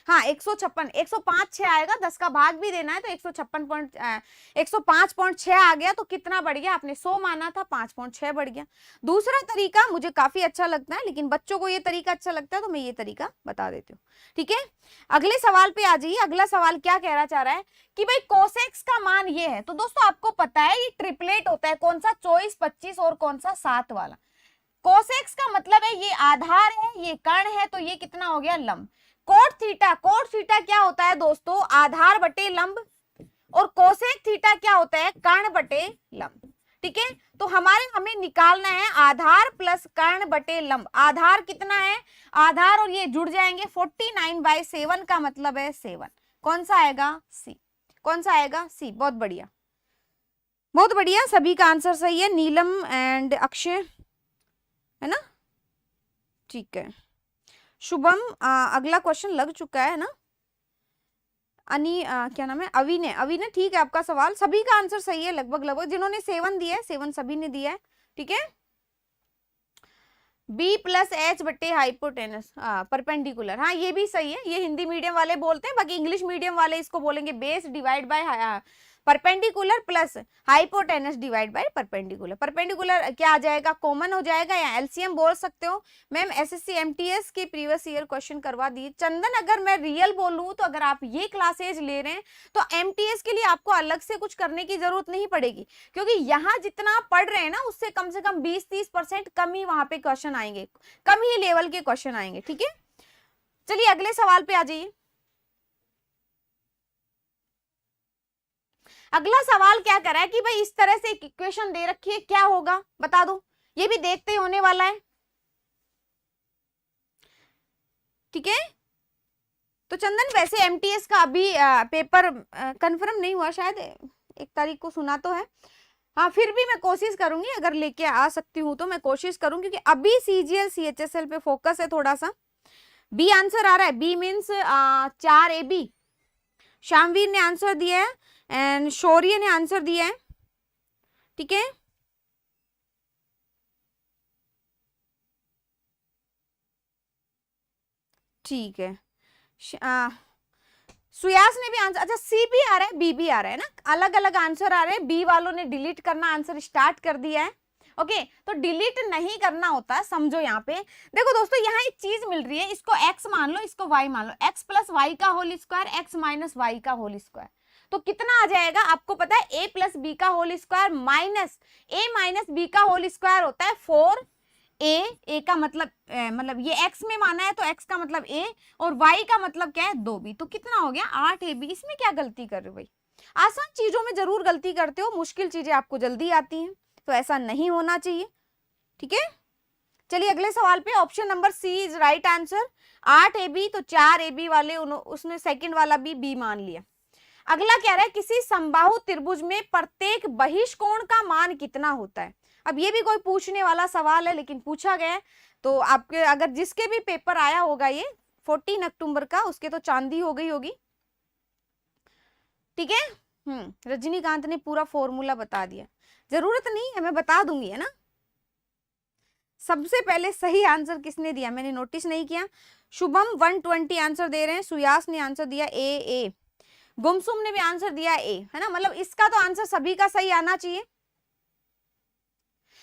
A: हाँ 156, 105.6 आएगा, 10 का भाग भी देना है तो 105.6 आ गया, तो कितना बढ़ गया, आपने 100 माना था 5.6 बढ़ गया। दूसरा तरीका मुझे काफी अच्छा लगता है, लेकिन बच्चों को ये तरीका अच्छा लगता है तो मैं ये तरीका बता देती हूँ। ठीक है, अगले सवाल पे आ जाइए। अगला सवाल क्या कहना चाह रहा है कि भाई कोसेक्स का मान ये है, तो दोस्तों आपको पता है ये ट्रिपलेट होता है, कौन सा 24 25 और कौन सा 7 वाला। कोसेक्स का मतलब है ये आधार है, ये कर्ण है, तो ये कितना हो गया लंब। कोट थीटा क्या होता है दोस्तों, आधार बटे लंब, और कोसेक थीटा क्या होता है, कर्ण बटे लंब। ठीक है, तो हमें निकालना है आधार प्लस कर्ण बटे लंब। आधार कितना है, आधार और ये जुड़ जाएंगे, 49/7 का मतलब है 7। कौन सा आएगा, सी। कौन सा आएगा, सी। बहुत बढ़िया, बहुत बढ़िया, सभी का आंसर सही है, नीलम एंड अक्षय, है ना। ठीक है, शुभम, अगला क्वेश्चन लग चुका है ना। क्या नाम है, अवी ने ठीक है आपका सवाल, सभी का आंसर सही है लगभग लगभग, जिन्होंने 7 दिया है 7 सभी ने दिया है, ठीक है। बी प्लस एच बट्टे हाइपोटेनस परपेंडिकुलर, हाँ ये भी सही है, ये हिंदी मीडियम वाले बोलते हैं, बाकी इंग्लिश मीडियम वाले इसको बोलेंगे base divide by perpendicular plus hypotenuse divide by perpendicular. Perpendicular क्या आ जाएगा, कॉमन हो जाएगा या एलसीएम बोल सकते हो। मैम एसएससी एमटीएस के प्रीवियस ईयर क्वेश्चन करवा दिए। चंदन, अगर मैं रियल बोलूं तो अगर आप ये क्लासेज ले रहे हैं तो एमटीएस के लिए आपको अलग से कुछ करने की जरूरत नहीं पड़ेगी, क्योंकि यहाँ जितना आप पढ़ रहे हैं ना उससे कम से कम 20-30% कम ही वहां पे क्वेश्चन आएंगे, कम ही लेवल के क्वेश्चन आएंगे, ठीक है। चलिए अगले सवाल पे आ जाइए। अगला सवाल क्या कर रहा है कि भाई इस तरह से इक्वेशन दे रखी है, क्या होगा बता दो, ये भी देखते ही होने वाला है, ठीक है। तो चंदन वैसे एमटीएस का अभी पेपर कंफर्म नहीं हुआ, शायद 1 तारीख को सुना तो है, हाँ फिर भी मैं कोशिश करूंगी, अगर लेके आ सकती हूँ तो मैं कोशिश करूंगी, क्योंकि अभी सीजीएल सीएचएसएल पे फोकस है थोड़ा सा। बी आंसर आ रहा है, बी मीन्स 4 AB। श्यामवीर ने आंसर दिया है एंड शौर्य ने आंसर दिया है, ठीक है। ठीक है, सुयास ने भी आंसर, अच्छा सी भी आ रहा है बी भी आ रहा है ना, अलग अलग आंसर आ रहे हैं। बी वालों ने डिलीट करना आंसर स्टार्ट कर दिया है, ओके। तो डिलीट नहीं करना होता, समझो यहाँ पे देखो दोस्तों, यहाँ एक चीज मिल रही है, इसको x मान लो, इसको y मान लो, x प्लस वाई का whole square, x minus y का होल स्क्वायर, तो कितना आ जाएगा आपको पता है, a प्लस बी का whole square minus a minus b का होल स्क्वायर होता है 4a का मतलब ये x में माना है तो x का मतलब a और y का मतलब क्या है 2b, तो कितना हो गया 8ab। इसमें क्या गलती कर रहे हो भाई, आसान चीजों में जरूर गलती करते हो, मुश्किल चीजें आपको जल्दी आती हैं, तो ऐसा नहीं होना चाहिए, ठीक है। चलिए अगले सवाल पे, option number C is right answer. 8ab तो 4ab वाले उसने सेकंड वाला भी b मान लिया। अगला कह रहा है किसी समबाहु त्रिभुज में प्रत्येक बहिष्कोण का मान कितना होता है। अब ये भी कोई पूछने वाला सवाल है, लेकिन पूछा गया है, तो आपके अगर जिसके भी पेपर आया होगा ये 14 अक्टूबर का, उसके तो चांदी हो गई होगी, ठीक है। रजनीकांत ने पूरा फॉर्मूला बता दिया, जरूरत नहीं है मैं बता दूंगी, है ना। सबसे पहले सही आंसर किसने दिया, मैंने नोटिस नहीं किया। शुभम 120 आंसर दे रहे हैं, सुयास ने आंसर दिया ए, गुमसुम ने भी आंसर दिया ए, है ना, मतलब इसका तो आंसर सभी का सही आना चाहिए।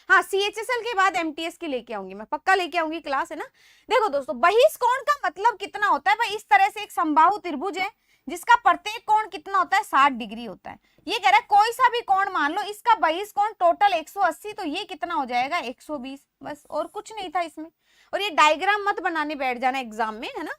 A: हाँ सीएचएसएल के बाद एमटीएस की लेके आऊंगी, मैं पक्का लेके आऊंगी क्लास, है ना। देखो दोस्तों, बहिष्कोण का मतलब कितना होता है भाई, इस तरह से एक समबाहु त्रिभुज है जिसका प्रत्येक कोण कितना होता है 60 डिग्री होता है। ये कह रहा है कोई सा भी कोण मान लो, इसका बहिष्कोण टोटल 180, तो ये कितना हो जाएगा 120, बस और कुछ नहीं था इसमें। और ये डायग्राम मत बनाने बैठ जाना एग्जाम में, है ना।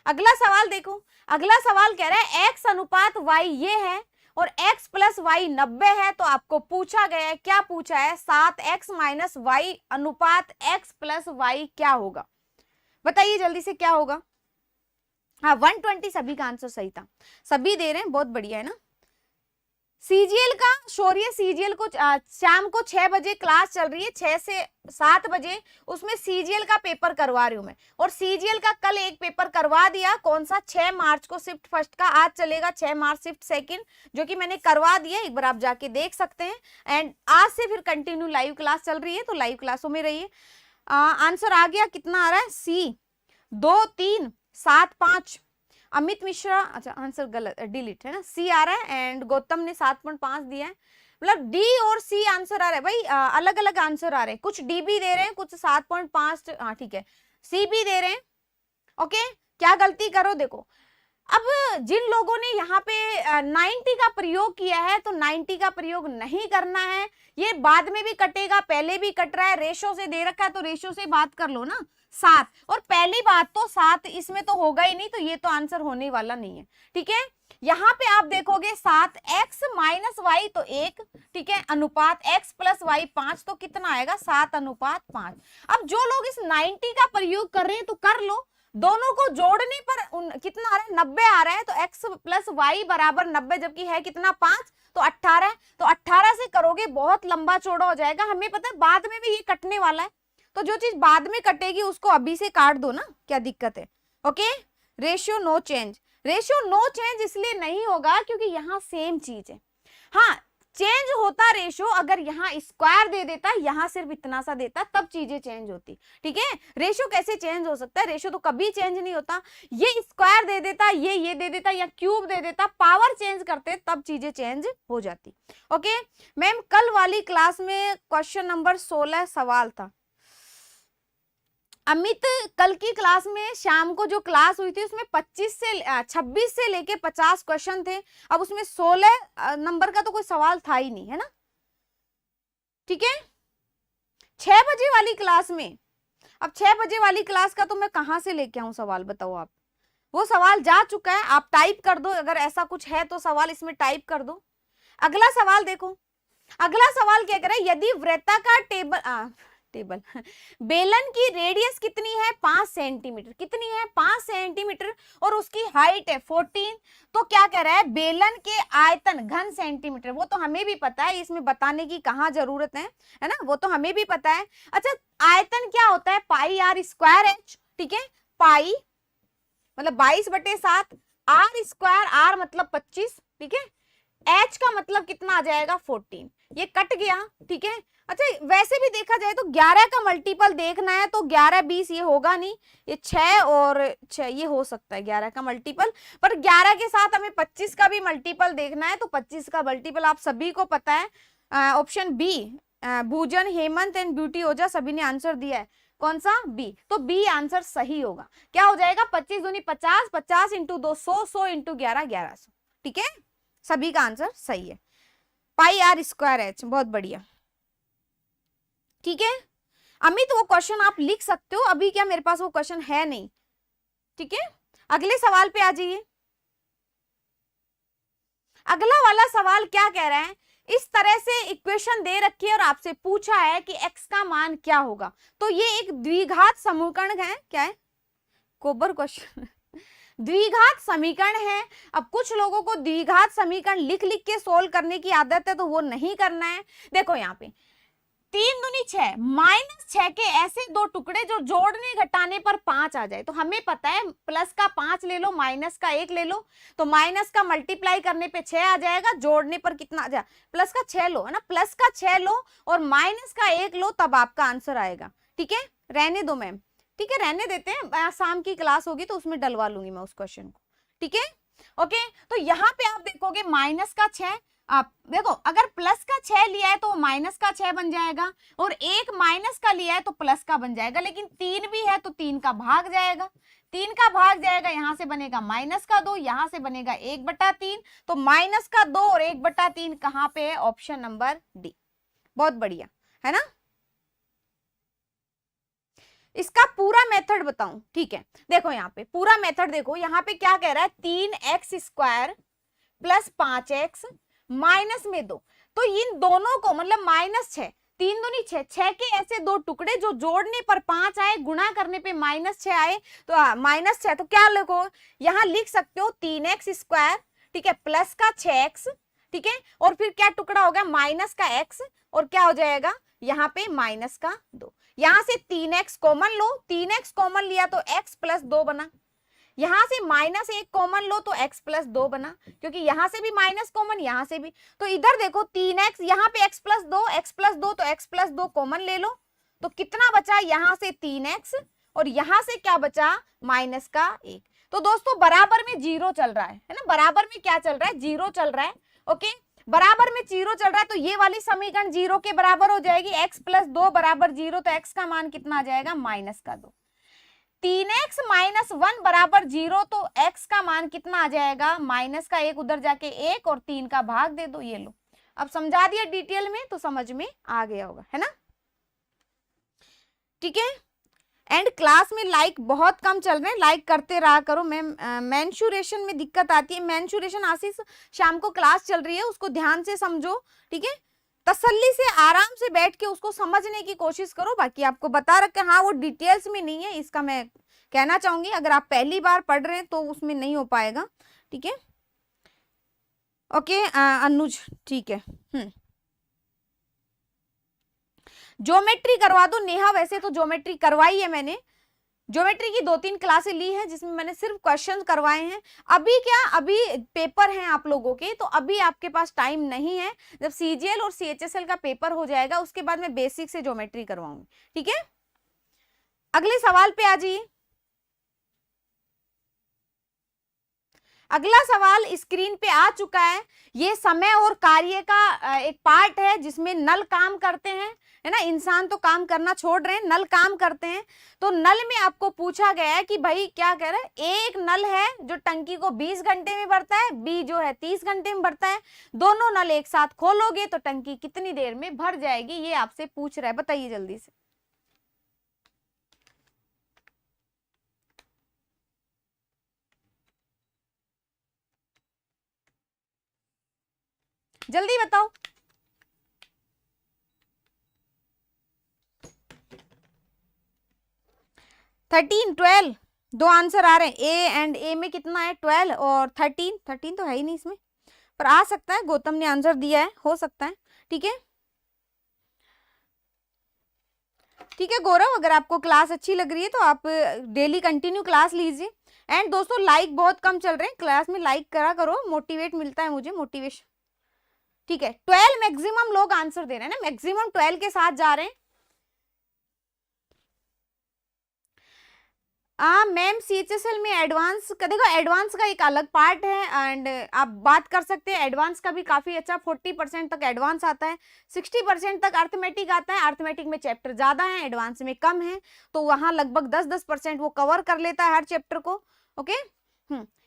A: अगला सवाल देखो, अगला सवाल कह रहा है x अनुपात y ये है और x प्लस वाई 90 है, तो आपको पूछा गया है, क्या पूछा है, 7x माइनस वाई अनुपात x प्लस वाई क्या होगा, बताइए जल्दी से क्या होगा। हाँ 120 सभी का आंसर सही था, सभी दे रहे हैं, बहुत बढ़िया है ना। सीजीएल का शौर्य, सीजीएल को शाम को 6 बजे क्लास चल रही है, 6 से 7 बजे, उसमें सीजीएल का पेपर करवा रही हूं मैं, और सीजीएल का कल एक पेपर करवा दिया, कौन सा, 6 मार्च को शिफ्ट फर्स्ट का, आज चलेगा 6 मार्च शिफ्ट सेकंड, जो कि मैंने करवा दिया, एक बार आप जाके देख सकते हैं। एंड आज से फिर कंटिन्यू लाइव क्लास चल रही है, तो लाइव क्लासों में रहिए। आंसर आ गया, कितना आ रहा है, सी 2 3 7 5। अमित मिश्रा, अच्छा आंसर गलत, डिलीट है ना, सी आ रहा है, एंड गौतम ने 7.5 दिया है, मतलब डी और सी आंसर आ रहा है भाई, अलग अलग आंसर आ रहे हैं, कुछ डी भी दे रहे हैं, कुछ 7.5, हाँ ठीक है, सी भी दे रहे हैं, ओके। क्या गलती करो देखो, अब जिन लोगों ने यहाँ पे 90 का प्रयोग किया है, तो 90 का प्रयोग नहीं करना है, ये बाद में भी कटेगा, पहले भी कट रहा है, रेशो से दे रखा है, तो रेशो से बात कर लो ना, 7, और पहली बात तो 7 इसमें तो होगा ही नहीं, तो ये तो आंसर होने वाला नहीं है, ठीक है। यहाँ पे आप देखोगे 7x माइनस वाई तो 1, ठीक है, अनुपात x प्लस वाई 5, तो कितना आएगा 7 अनुपात 5। अब जो लोग इस 90 का प्रयोग कर रहे हैं तो कर लो, दोनों को जोड़ने पर कितना आ रहा है 90 आ रहा है, तो x प्लस वाई बराबर 90, जबकि है कितना 5, तो 18, तो 18 से करोगे बहुत लंबा चौड़ा हो जाएगा, हमें पता है बाद में भी ये कटने वाला है, तो जो चीज बाद में कटेगी उसको अभी से काट दो ना, क्या दिक्कत है। Okay, ratio no change, ratio no change इसलिए नहीं होगा क्योंकि यहाँ सेम चीज है। हाँ, चेंज होता रेशियो अगर यहाँ स्क्वायर दे देता, यहाँ सिर्फ इतना सा देता, तब चीजें चेंज होती। ठीक है, रेशियो कैसे चेंज हो सकता है, रेशियो तो कभी चेंज नहीं होता। ये स्क्वायर दे देता, ये दे देता, या क्यूब दे देता, पावर चेंज करते तब चीजें चेंज हो जाती। ओके मैम, कल वाली क्लास में क्वेश्चन नंबर 16 सवाल था। अमित, कल की क्लास में शाम को जो क्लास हुई थी उसमें 26 से लेके 50 क्वेश्चन थे। अब उसमें 16 नंबर का तो कोई सवाल था ही नहीं, है ना। ठीक है, 6 बजे वाली क्लास में, अब 6 बजे वाली क्लास का तो मैं कहां से लेके आऊं सवाल, बताओ आप। वो सवाल जा चुका है, आप टाइप कर दो, अगर ऐसा कुछ है तो सवाल इसमें टाइप कर दो। अगला सवाल देखो, अगला सवाल क्या कह रहा है, यदि वृत्ताकार टेबल बेलन की रेडियस कितनी है 5 सेंटीमीटर, कितनी है 5 सेंटीमीटर, और उसकी हाइट है 14, तो क्या कह रहा है, बेलन के आयतन घन सेंटीमीटर। वो तो हमें भी पता है, इसमें बताने की कहाँ जरूरत है ना, वो तो हमें भी पता है। अच्छा, आयतन क्या होता है, पाई आर स्क्वायर एच। ठीक है, पाई मतलब 22/7, आर स्क्वायर, आर मतलब 25, ठीक है, एच का मतलब कितना आ जाएगा 14, ये कट गया। ठीक है, अच्छा वैसे भी देखा जाए तो 11 का मल्टीपल देखना है तो 11 20 ये होगा नहीं, ये 6 और 6 ये हो सकता है 11 का मल्टीपल, पर 11 के साथ हमें 25 का भी मल्टीपल देखना है, तो 25 का मल्टीपल आप सभी को पता है, option B, Bhujan, Hemant and Beauty Ojha सभी ने आंसर दिया है, कौन सा, बी। तो बी आंसर सही होगा। क्या हो जाएगा, 25 दूनी 50, 50 इंटू 2 100, 100 इंटू 11 1100। ठीक है, सभी का आंसर सही है, पाई आर स्क्वायर एच, बहुत बढ़िया। ठीक है अमित, वो क्वेश्चन आप लिख सकते हो, अभी क्या मेरे पास वो क्वेश्चन है नहीं। ठीक है, अगले सवाल पे आ जाइए। अगला वाला सवाल क्या कह रहा है, इस तरह से इक्वेशन दे रखी है और आपसे पूछा है कि x का मान क्या होगा, तो ये एक द्विघात समीकरण है, क्या है, कोबर क्वेश्चन द्विघात समीकरण है। अब कुछ लोगों को द्विघात समीकरण लिख लिख के सोल्व करने की आदत है, तो वो नहीं करना है। देखो यहाँ पे 3 दूनी 6, -6 के ऐसे दो टुकड़े जो जोड़ने घटाने पर 5 आ जाए, तो हमें पता है प्लस का 5 ले लो, माइनस का 1 ले लो, तो माइनस का मल्टीप्लाई करने पे 6 आ जाएगा, जोड़ने पर कितना आ जाए, प्लस का 6 लो, है ना, प्लस का 6 लो और माइनस का 1 लो, तब आपका आंसर आएगा। ठीक है, रहने दो मैम, ठीक है रहने देते हैं, शाम की क्लास होगी तो उसमें डलवा लूंगी मैं उस क्वेश्चन को। ठीक है, ओके, तो यहाँ पे आप देखोगे माइनस का 6, आप देखो अगर प्लस का 6 लिया है तो माइनस का 6 बन जाएगा, और एक माइनस का लिया है तो प्लस का बन जाएगा, लेकिन 3 भी है तो 3 का भाग जाएगा, 3 का भाग जाएगा, यहां से बनेगा माइनस का 2, यहां से बनेगा 1/3, तो माइनस का 2 और 1/3 कहां पे है, ऑप्शन नंबर डी। बहुत बढ़िया, है ना। इसका पूरा मेथड बताऊं, ठीक है, देखो यहाँ पे पूरा मेथड देखो, यहाँ पे क्या कह रहा है, 3x² + 5x -2, तो इन दोनों को मतलब -6, 3 दूनी 6, 6 के ऐसे दो टुकड़े जो जोड़ने पर 5 आए, गुणा करने पे -6 आए, तो -6, तो क्या लिखो, यहाँ लिख सकते हो 3x², ठीक है, प्लस का 6x, ठीक है, और फिर क्या टुकड़ा हो गया, माइनस का x, और क्या हो जाएगा यहाँ पे -2, यहां से 3x कॉमन लो, 3x कॉमन लिया तो x + 2 बना, यहां से -1 कॉमन लो तो x + 2 बना, क्योंकि यहां से भी माइनस कॉमन, यहां से भी, तो इधर देखो 3x, यहाँ पे x + 2, x + 2, तो x + 2 कॉमन ले लो, तो कितना बचा, यहां से 3x और यहां से क्या बचा, -1। तो दोस्तों बराबर में 0 चल रहा है ना, बराबर में क्या चल रहा है, 0 चल रहा है। ओके, बराबर में 0 चल रहा है, तो ये वाली समीकरण 0 के बराबर हो जाएगी, x + 2 = 0, तो x का मान कितना आ जाएगा, -2। 3x - 1 = 0, तो x का मान कितना आ जाएगा, -1 उधर जाके 1 और 3 का भाग दे दो, ये लो। अब समझा दिया डिटेल में तो समझ में आ गया होगा, है ना। ठीक है, एंड क्लास में लाइक बहुत कम चल रहे हैं, लाइक करते रहा करो। मैम मेंशुरेशन में दिक्कत आती है, मेंशुरेशन आशीष शाम को क्लास चल रही है, उसको ध्यान से समझो, ठीक है, तसल्ली से आराम से बैठ के उसको समझने की कोशिश करो। बाकी आपको बता रखा, हाँ वो डिटेल्स में नहीं है, इसका मैं कहना चाहूंगी, अगर आप पहली बार पढ़ रहे हैं तो उसमें नहीं हो पाएगा। ठीक है, ओके अनुज, ठीक है। ज्योमेट्री करवा दो नेहा, वैसे तो ज्योमेट्री करवाई है मैंने, ज्योमेट्री की 2-3 क्लासें ली हैं जिसमें मैंने सिर्फ क्वेश्चन करवाए हैं। अभी क्या, अभी पेपर हैं आप लोगों के, तो अभी आपके पास टाइम नहीं है। जब सीजीएल और सीएचएसएल का पेपर हो जाएगा उसके बाद मैं बेसिक से ज्योमेट्री करवाऊंगी, ठीक है। अगले सवाल पे आ जाइए। अगला सवाल स्क्रीन पे आ चुका है। ये समय और कार्य का एक पार्ट है जिसमें नल काम करते हैं, है ना। इंसान तो काम करना छोड़ रहे हैं, नल काम करते हैं। तो नल में आपको पूछा गया है कि भाई क्या कह रहा है, एक नल है जो टंकी को 20 घंटे में भरता है, बी जो है 30 घंटे में भरता है। दोनों नल एक साथ खोलोगे तो टंकी कितनी देर में भर जाएगी, ये आपसे पूछ रहा है, बताइए जल्दी से। जल्दी बताओ। 13, 12, दो आंसर आ रहे हैं। ए एंड ए में कितना है, 12 और 13। 13 तो है ही नहीं इसमें, पर आ सकता है, गौतम ने आंसर दिया है, हो सकता है, ठीक है। ठीक है गौरव, अगर आपको क्लास अच्छी लग रही है तो आप डेली कंटिन्यू क्लास लीजिए। एंड दोस्तों लाइक बहुत कम चल रहे हैं, क्लास में लाइक करा करो, मोटिवेट मिलता है मुझे, मोटिवेशन, ठीक है। 12 मैक्सिमम लोग आंसर दे रहे हैं ना, मैक्सिमम 12 के साथ जा रहे हैं। मैम सीएचएसएल में एडवांस का देखो, एडवांस का एक अलग पार्ट है एंड आप बात कर सकते हैं। एडवांस का भी काफी अच्छा 40% तक एडवांस आता है, 60% तक अर्थमेटिक आता है। अर्थमेटिक में चैप्टर ज्यादा है, एडवांस में कम है, तो वहां लगभग 10% वो कवर कर लेता है हर चैप्टर को, ओके।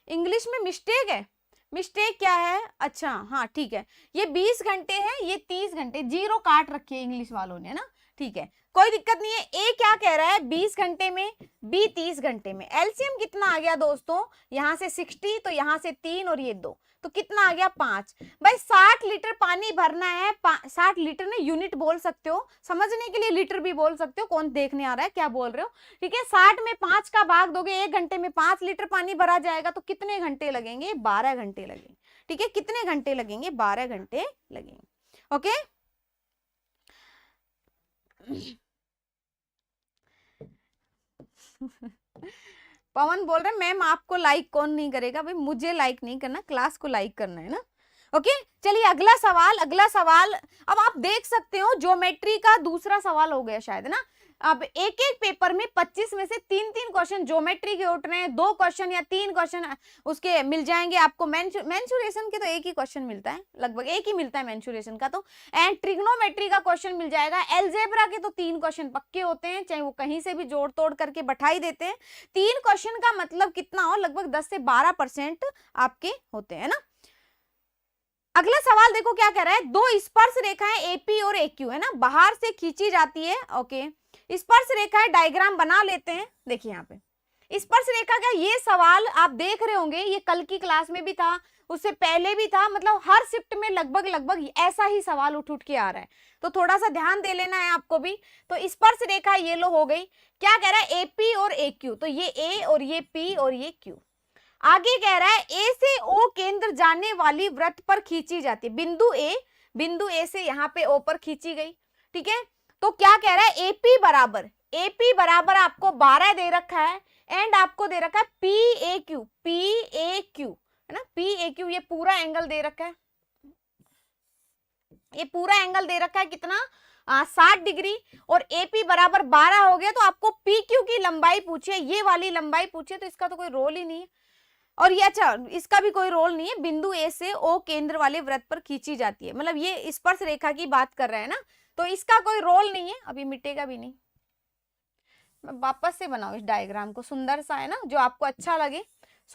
A: इंग्लिश में मिस्टेक है, मिस्टेक क्या है, अच्छा हाँ ठीक है, ये 20 घंटे है, ये 30 घंटे, जीरो काट रखी है इंग्लिश वालों ने ना, ठीक है, कोई दिक्कत नहीं है। ए क्या कह रहा है, 20 घंटे में, बी 30 घंटे में। एलसीएम कितना आ गया दोस्तों, यहां से 60, तो यहां से 3 और ये 2, तो कितना आ गया 5। भाई 60 लीटर पानी भरना है, 60 लीटर ने यूनिट बोल सकते हो, समझने के लिए लीटर भी बोल सकते हो, कौन देखने आ रहा है क्या बोल रहे हो, ठीक है। 60 में 5 का भाग दोगे, 1 घंटे में 5 लीटर पानी भरा जाएगा, तो कितने घंटे लगेंगे, 12 घंटे लगेंगे, ठीक है। कितने घंटे लगेंगे, 12 घंटे लगेंगे, ओके। पवन बोल रहे मैम आपको लाइक कौन नहीं करेगा, भाई मुझे लाइक नहीं करना, क्लास को लाइक करना है ना, ओके। चलिए अगला सवाल, अगला सवाल। अब आप देख सकते हो ज्योमेट्री का दूसरा सवाल हो गया शायद ना। अब एक एक पेपर में 25 में से 3-3 क्वेश्चन ज्योमेट्री के उठ रहे हैं, 2 क्वेश्चन या 3 क्वेश्चन उसके मिल जाएंगे आपको। मेंसुरेशन के तो एक ही क्वेश्चन मिलता है, लगभग एक ही मिलता है मेंसुरेशन का तो, एंड ट्रिग्नोमेट्री का क्वेश्चन मिल जाएगा। एलजेब्रा के तो 3 क्वेश्चन पक्के होते हैं, चाहे वो कहीं से भी जोड़ तोड़ करके बैठा ही देते हैं। 3 क्वेश्चन का मतलब कितना हो, लगभग 10 से 12% आपके होते हैं ना। अगला सवाल देखो क्या कह रहा है, 2 स्पर्श रेखाएं एपी और एक्यू है ना, बाहर से खींची जाती है, ओके। स्पर्श रेखाएं डायग्राम बना लेते हैं, देखिए यहाँ पे स्पर्श रेखा का ये सवाल आप देख रहे होंगे, ये कल की क्लास में भी था, उससे पहले भी था, मतलब हर शिफ्ट में लगभग ऐसा ही सवाल उठ के आ रहा है, तो थोड़ा सा ध्यान दे लेना है आपको भी। तो स्पर्श रेखा ये लो हो गई, क्या कह रहा है, एपी और एक्यू, तो ये ए और ये पी और ये क्यू। आगे कह रहा है ए से ओ केंद्र जाने वाली वृत्त पर खींची जाती है, बिंदु ए से यहाँ पे ओ पर खींची गई, ठीक है। तो क्या कह रहा है, एपी बराबर आपको 12 दे रखा है, एंड आपको दे रखा है पी ए क्यू है ना, पी ए क्यू, ये पूरा एंगल दे रखा है, ये पूरा एंगल दे रखा है कितना, 60 डिग्री, और एपी बराबर 12 हो गया। तो आपको पी क्यू की लंबाई पूछे, ये वाली लंबाई पूछे, तो इसका तो कोई रोल ही नहीं है, और ये अच्छा इसका भी कोई रोल नहीं है, बिंदु ए से ओ केंद्र वाले वृत्त पर खींची जाती है, मतलब ये स्पर्श रेखा की बात कर रहे हैं ना, तो इसका कोई रोल नहीं है, अभी मिटेगा भी नहीं। मैं वापस से बनाऊं इस डायग्राम को, सुंदर सा है ना, जो आपको अच्छा लगे,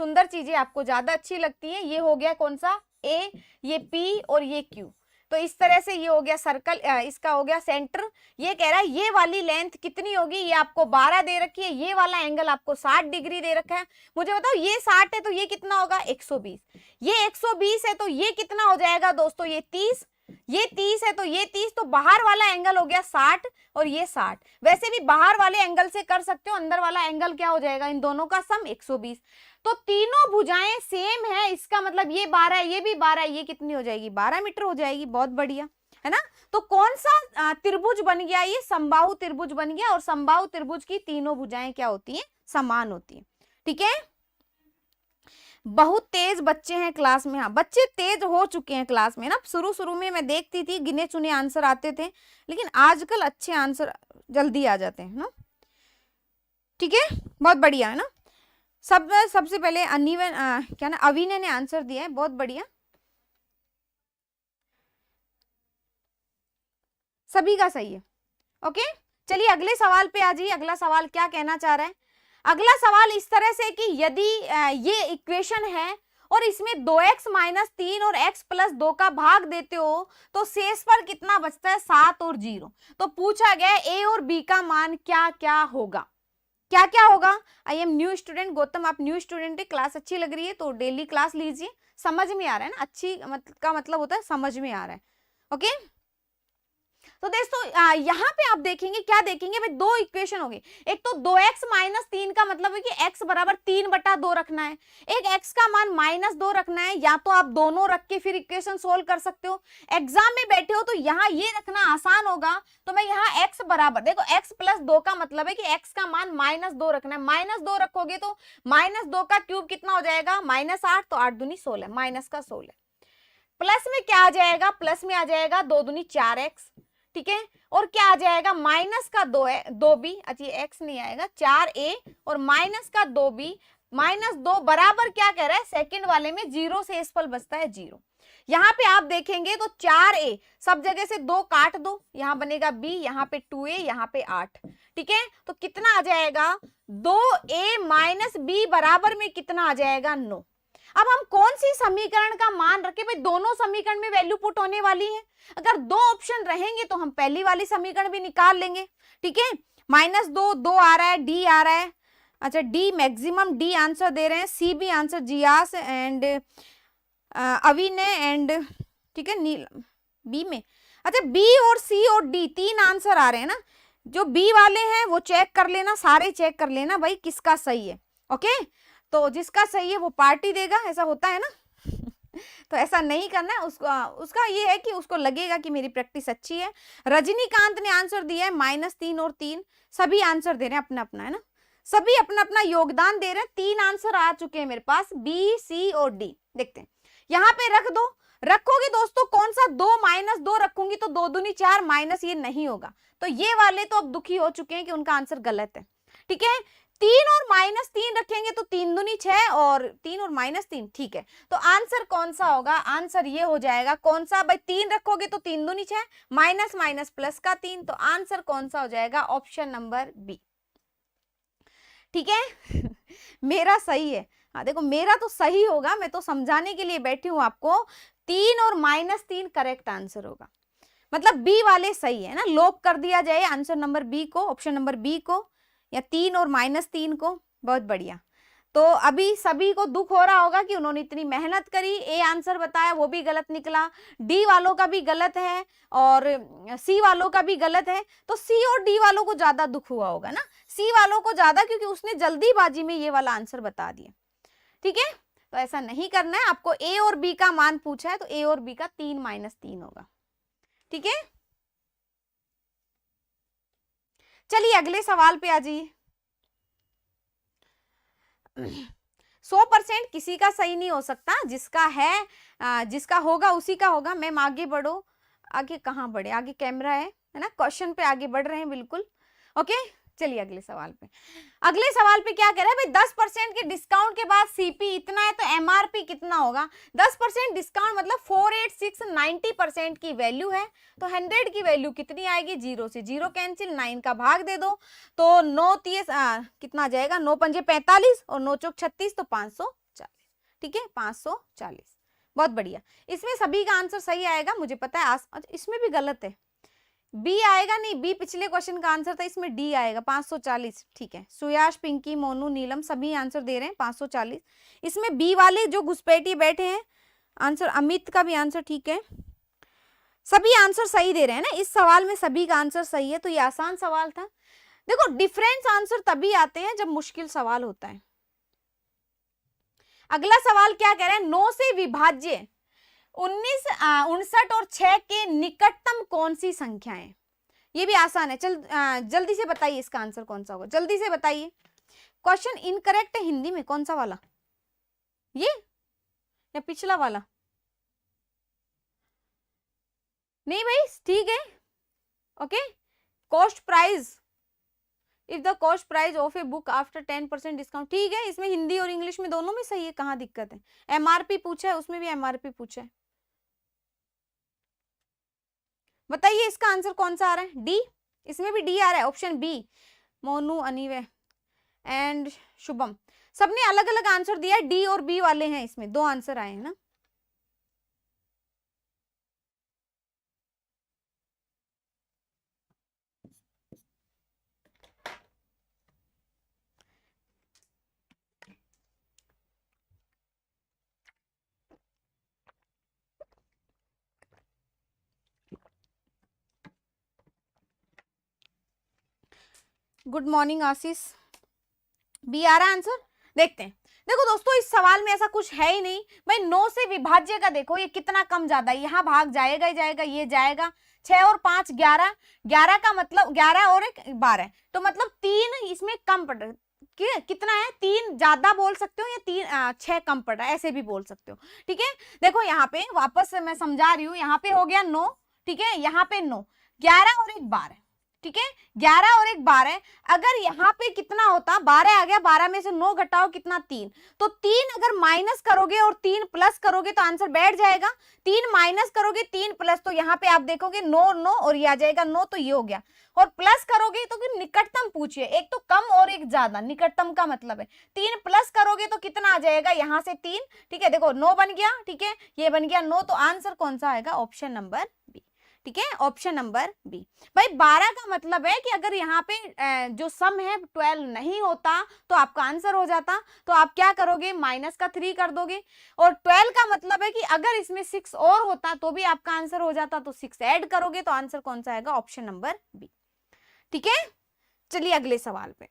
A: सुंदर चीजें आपको ज्यादा अच्छी लगती हैं। ये हो गया कौन सा, ए, ये पी और ये क्यू, तो इस तरह से ये हो गया सर्कल, इसका हो गया सेंटर। ये कह रहा है ये वाली लेंथ कितनी होगी, ये आपको 12 दे रखी है, ये वाला एंगल आपको 60 डिग्री दे रखा है। मुझे बताओ ये 60 है तो ये कितना होगा, 120, ये 120 है तो ये कितना हो जाएगा दोस्तों, ये 30, ये 30 है तो ये 30, तो बाहर वाला एंगल हो गया 60 और ये 60। वैसे भी बाहर वाले एंगल से कर सकते हो, अंदर वाला एंगल क्या हो जाएगा, इन दोनों का सम 120। तो तीनों भुजाएं सेम है, इसका मतलब ये 12 है, ये भी 12 है, ये कितनी हो जाएगी, 12 मीटर हो जाएगी, बहुत बढ़िया है ना। तो कौन सा त्रिभुज बन गया, ये समबाहु त्रिभुज बन गया, और समबाहु त्रिभुज की तीनों भुजाएं क्या होती हैं, समान होती है। ठीक है, बहुत तेज बच्चे हैं क्लास में, हाँ बच्चे तेज हो चुके हैं क्लास में ना। शुरू शुरू में मैं देखती थी गिने चुने आंसर आते थे, लेकिन आजकल अच्छे आंसर जल्दी आ जाते हैं ना। ठीक है, बहुत बढ़िया है ना। सबसे पहले क्या ना, अविने ने आंसर दिया है, बहुत बढ़िया, सभी का सही है। ओके, चलिए अगले सवाल पे आ जाइए। अगला सवाल क्या कहना चाह रहा है, अगला सवाल इस तरह से कि यदि ये इक्वेशन है और इसमें 2x माइनस 3 और x प्लस 2 का भाग देते हो तो शेष पर कितना बचता है, 7 और 0। तो पूछा गया a और b का मान क्या क्या होगा, क्या क्या होगा। I am new student, Gautam आप न्यू स्टूडेंट है, क्लास अच्छी लग रही है तो डेली क्लास लीजिए, समझ में आ रहा है ना, अच्छी का मतलब होता है समझ में आ रहा है। ओके, तो दोस्तों यहाँ पे आप देखेंगे, क्या देखेंगे भाई, दो इक्वेशन होगी। एक तो 2x माइनस 3 का मतलब है कि x बराबर 3/2 रखना है, एक x का मान -2 रखना है। या तो आप दोनों रख के फिर इक्वेशन सोल्व कर सकते हो, एग्जाम में बैठे हो तो यहाँ ये रखना आसान होगा। तो मैं यहाँ x बराबर, देखो x प्लस 2 का मतलब है कि x का मान -2 रखना है, -2 रखोगे तो -2 का क्यूब कितना हो जाएगा, -8, तो 8 दूनी 16, माइनस का 16। प्लस में क्या आ जाएगा, प्लस में आ जाएगा 2 दूनी 4x, ठीक है, और क्या आ जाएगा, माइनस का 2b, अच्छा x नहीं आएगा, 4a और माइनस का 2b, -2 बराबर क्या कह रहा है, सेकंड वाले में 0 से इस पर बचता है 0। यहाँ पे आप देखेंगे तो 4a, सब जगह से 2 काट दो, यहाँ बनेगा b, यहाँ पे 2a, यहाँ पे 8, ठीक है, तो कितना आ जाएगा, 2a माइनस b बराबर में कितना आ जाएगा, 9। अब हम कौन सी समीकरण का मान रखें भाई, दोनों समीकरण में वैल्यू पुट होने वाली है। अगर दो ऑप्शन रहेंगे तो हम पहली वाली समीकरण भी निकाल लेंगे, ठीक है, -2, 2 आ रहा है, डी आ रहा है, अच्छा डी मैक्सिमम, डी आंसर दे रहे हैं, सी भी आंसर जियास एंड अविने एंड, ठीक है, नीलम बी में, अच्छा बी और सी और डी 3 आंसर आ रहे हैं ना। जो बी वाले हैं वो चेक कर लेना, सारे चेक कर लेना भाई किसका सही है। ओके, तो जिसका सही है वो पार्टी देगा, ऐसा होता है ना तो ऐसा नहीं करना है, उसका ये है कि उसको लगेगा कि मेरी प्रैक्टिस अच्छी है। रजनीकांत ने आंसर दिया है -3 और 3, सभी आंसर दे रहे हैं अपना अपना, है ना, सभी अपना अपना योगदान दे रहे हैं। 3 आंसर आ चुके हैं मेरे पास, बी, सी और डी। देखते हैं, यहाँ पे रख दो, रखोगे दोस्तों कौन सा, 2 -2 रखूंगी तो 2 दूनी 4, माइनस ये नहीं होगा, तो ये वाले तो अब दुखी हो चुके हैं कि उनका आंसर गलत है। ठीक है, 3 और -3 रखेंगे तो 3 दूनी 6 और 3 और -3, ठीक है, तो आंसर कौन सा होगा, आंसर ये हो जाएगा, कौन सा भाई, 3 रखोगे तो 3 दूनी 6, माइनस माइनस प्लस का 3, तो आंसर कौन सा हो जाएगा, ऑप्शन नंबर बी। ठीक है मेरा सही है, हाँ देखो मेरा तो सही होगा, मैं तो समझाने के लिए बैठी हूं आपको, 3 और -3 करेक्ट आंसर होगा, मतलब बी वाले सही है ना। लॉक कर दिया जाए आंसर नंबर बी को, ऑप्शन नंबर बी को, या 3 और -3 को, बहुत बढ़िया। तो अभी सभी को दुख हो रहा होगा कि उन्होंने इतनी मेहनत करी, ए आंसर बताया वो भी गलत निकला, डी वालों का भी गलत है और सी वालों का भी गलत है, तो सी और डी वालों को ज्यादा दुख हुआ होगा ना, सी वालों को ज्यादा, क्योंकि उसने जल्दीबाजी में ये वाला आंसर बता दिया। ठीक है, तो ऐसा नहीं करना है, आपको ए और बी का मान पूछा है तो ए और बी का 3 -3 होगा। ठीक है, चलिए अगले सवाल पे आ जाइए। 100% किसी का सही नहीं हो सकता, जिसका है जिसका होगा उसी का होगा। मैम आगे बढ़ो, आगे कहाँ बढ़े, आगे कैमरा है ना, क्वेश्चन पे आगे बढ़ रहे हैं बिल्कुल। ओके, चलिए अगले सवाल पे। अगले सवाल पे क्या कह रहा है भाई, 10% के डिस्काउंट के बाद सीपी इतना है तो एमआरपी कितना होगा। 10% डिस्काउंट मतलब 486, 90% की वैल्यू है, तो 100 की वैल्यू कितनी आएगी, 0 से 0 कैंसिल, 9 का भाग दे दो तो 9 30 कितना आ जाएगा, 9 पंजे 45 और 9 चौक 36, तो 540। ठीक है, 540, बहुत बढ़िया। इसमें सभी का आंसर सही आएगा, मुझे पता है। इसमें भी गलत है, बी आएगा नहीं, बी पिछले क्वेश्चन का आंसर था, इसमें डी आएगा 540। ठीक है, सुयाश, पिंकी, मोनू, नीलम सभी आंसर दे रहे हैं 540। इसमें बी वाले जो घुसपैठी बैठे हैं आंसर, अमित का भी आंसर ठीक है, सभी आंसर सही दे रहे हैं ना। इस सवाल में सभी का आंसर सही है, तो ये आसान सवाल था। देखो डिफरेंस आंसर तभी आते हैं जब मुश्किल सवाल होता है। अगला सवाल क्या कह रहे हैं, 9 से विभाज्य 59 और 6 के निकटतम कौन सी संख्या है? ये भी आसान है, जल्दी से बताइए इसका आंसर कौन सा होगा, जल्दी से बताइए। क्वेश्चन इनकरेक्ट है हिंदी में, कौन सा वाला, ये या पिछला वाला? नहीं भाई ठीक है, okay. Cost price, if the cost price of a book after 10% discount, ठीक है, इसमें हिंदी और इंग्लिश में दोनों में सही है, कहाँ दिक्कत है। एमआरपी पूछा है, उसमें भी एमआरपी पूछा है। बताइए इसका आंसर कौन सा आ रहा है? डी, इसमें भी डी आ रहा है, ऑप्शन बी। मोनू, अनिवे एंड शुभम, सबने अलग अलग आंसर दिया है, डी और बी वाले हैं, इसमें दो आंसर आए हैं ना। गुड मॉर्निंग आशीष, बी आ रहा आंसर। देखते हैं, देखो दोस्तों इस सवाल में ऐसा कुछ है ही नहीं भाई। 9 से विभाज्य का देखो ये कितना कम ज्यादा, यहाँ भाग जाएगा ही जाएगा, ये जाएगा। 6 और 5 11, 11 का मतलब 11 और 1 12, तो मतलब 3 इसमें कम पड़ रहा है। कितना है? 3 ज्यादा बोल सकते हो या 6 कम पड़ रहा है, ऐसे भी बोल सकते हो, ठीक है। देखो यहाँ पे वापस मैं समझा रही हूँ, यहाँ पे हो गया 9, ठीक है, यहाँ पे 9, 11 और 1 12, ठीक है, 11 और 1 12। अगर यहाँ पे कितना होता, 12 आ गया, 12 में से 9 घटाओ कितना? 3, तो 3 अगर माइनस करोगे और 3 प्लस करोगे तो आंसर बैठ जाएगा। 3 माइनस करोगे 3 प्लस, तो यहाँ पे आप देखोगे 9 9 और ये आ जाएगा 9, तो ये हो गया। और प्लस करोगे तो फिर निकटतम पूछिए, एक तो कम और एक ज्यादा, निकटतम का मतलब है 3 प्लस करोगे तो कितना आ जाएगा? यहाँ से 3, ठीक है, देखो 9 बन गया, ठीक है, ये बन गया 9, तो आंसर कौन सा आएगा? ऑप्शन नंबर बी, ठीक है, ऑप्शन नंबर बी। भाई 12 का मतलब है कि अगर यहाँ पे जो सम है 12 नहीं होता तो आपका आंसर हो जाता, तो आप क्या करोगे? माइनस का 3 कर दोगे। और 12 का मतलब है कि अगर इसमें 6 और होता तो भी आपका आंसर हो जाता, तो 6 ऐड करोगे, तो आंसर कौन सा आएगा? ऑप्शन नंबर बी, ठीक है। चलिए अगले सवाल पे,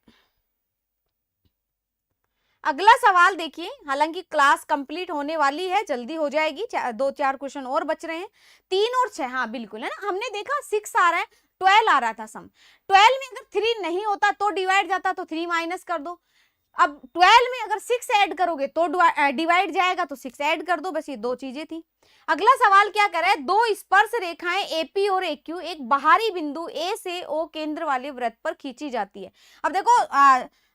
A: अगला सवाल देखिए, हालांकि क्लास कंप्लीट होने वाली है, जल्दी हो जाएगी, 2-4 क्वेश्चन और बच रहे हैं। 3 और 6, हाँ बिल्कुल है ना, हमने देखा 6 आ रहा है, 12 आ रहा था सम, 12 में अगर 3 नहीं होता तो डिवाइड जाता, तो 3 माइनस कर दो। अब 12 में अगर 6 ऐड करोगे तो डिवाइड जाएगा, तो 6 ऐड कर दो, बस ये दो चीजें थी। अगला सवाल क्या कर रहा है? दो स्पर्श रेखाएं एपी और एक्यू एक बाहरी बिंदु ए से ओ केंद्र वाले वृत्त पर खींची जाती है। अब देखो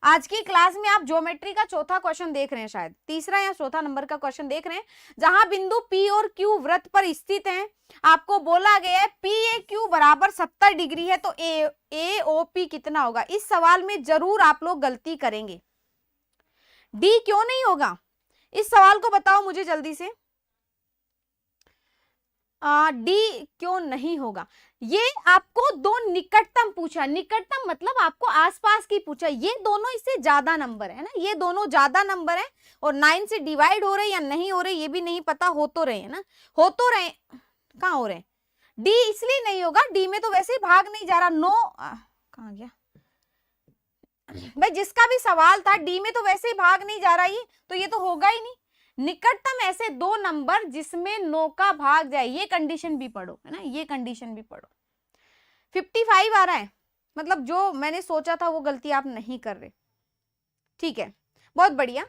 A: आज की क्लास में आप ज्योमेट्री का चौथा क्वेश्चन देख रहे हैं, शायद तीसरा या चौथा नंबर का क्वेश्चन देख रहे हैं, जहां बिंदु पी और क्यू वृत्त पर स्थित हैं। आपको बोला गया है पी ए क्यू बराबर 70 डिग्री है, तो ए ओ पी कितना होगा? इस सवाल में जरूर आप लोग गलती करेंगे। डी क्यों नहीं होगा? इस सवाल को बताओ मुझे जल्दी से, डी क्यों नहीं होगा? ये आपको दो निकटतम पूछा, निकटतम मतलब आपको आसपास की पूछा, ये दोनों इससे ज्यादा नंबर है ना, ये दोनों ज्यादा नंबर है, और 9 से डिवाइड हो रहे या नहीं हो रहे ये भी नहीं पता, हो तो रहे है ना, हो तो रहे, कहाँ हो रहे? डी इसलिए नहीं होगा, डी में तो वैसे ही भाग नहीं जा रहा, 9 कहाँ गया भाई, जिसका भी सवाल था डी में तो वैसे ही भाग नहीं जा रहा, ये तो ये तो होगा ही नहीं। निकटतम ऐसे दो नंबर जिसमें 9 का भाग जाए, ये कंडीशन भी पढ़ो है ना, ये कंडीशन भी पढ़ो। 55 आ रहा है, मतलब जो मैंने सोचा था वो गलती आप नहीं कर रहे, ठीक है, बहुत बढ़िया।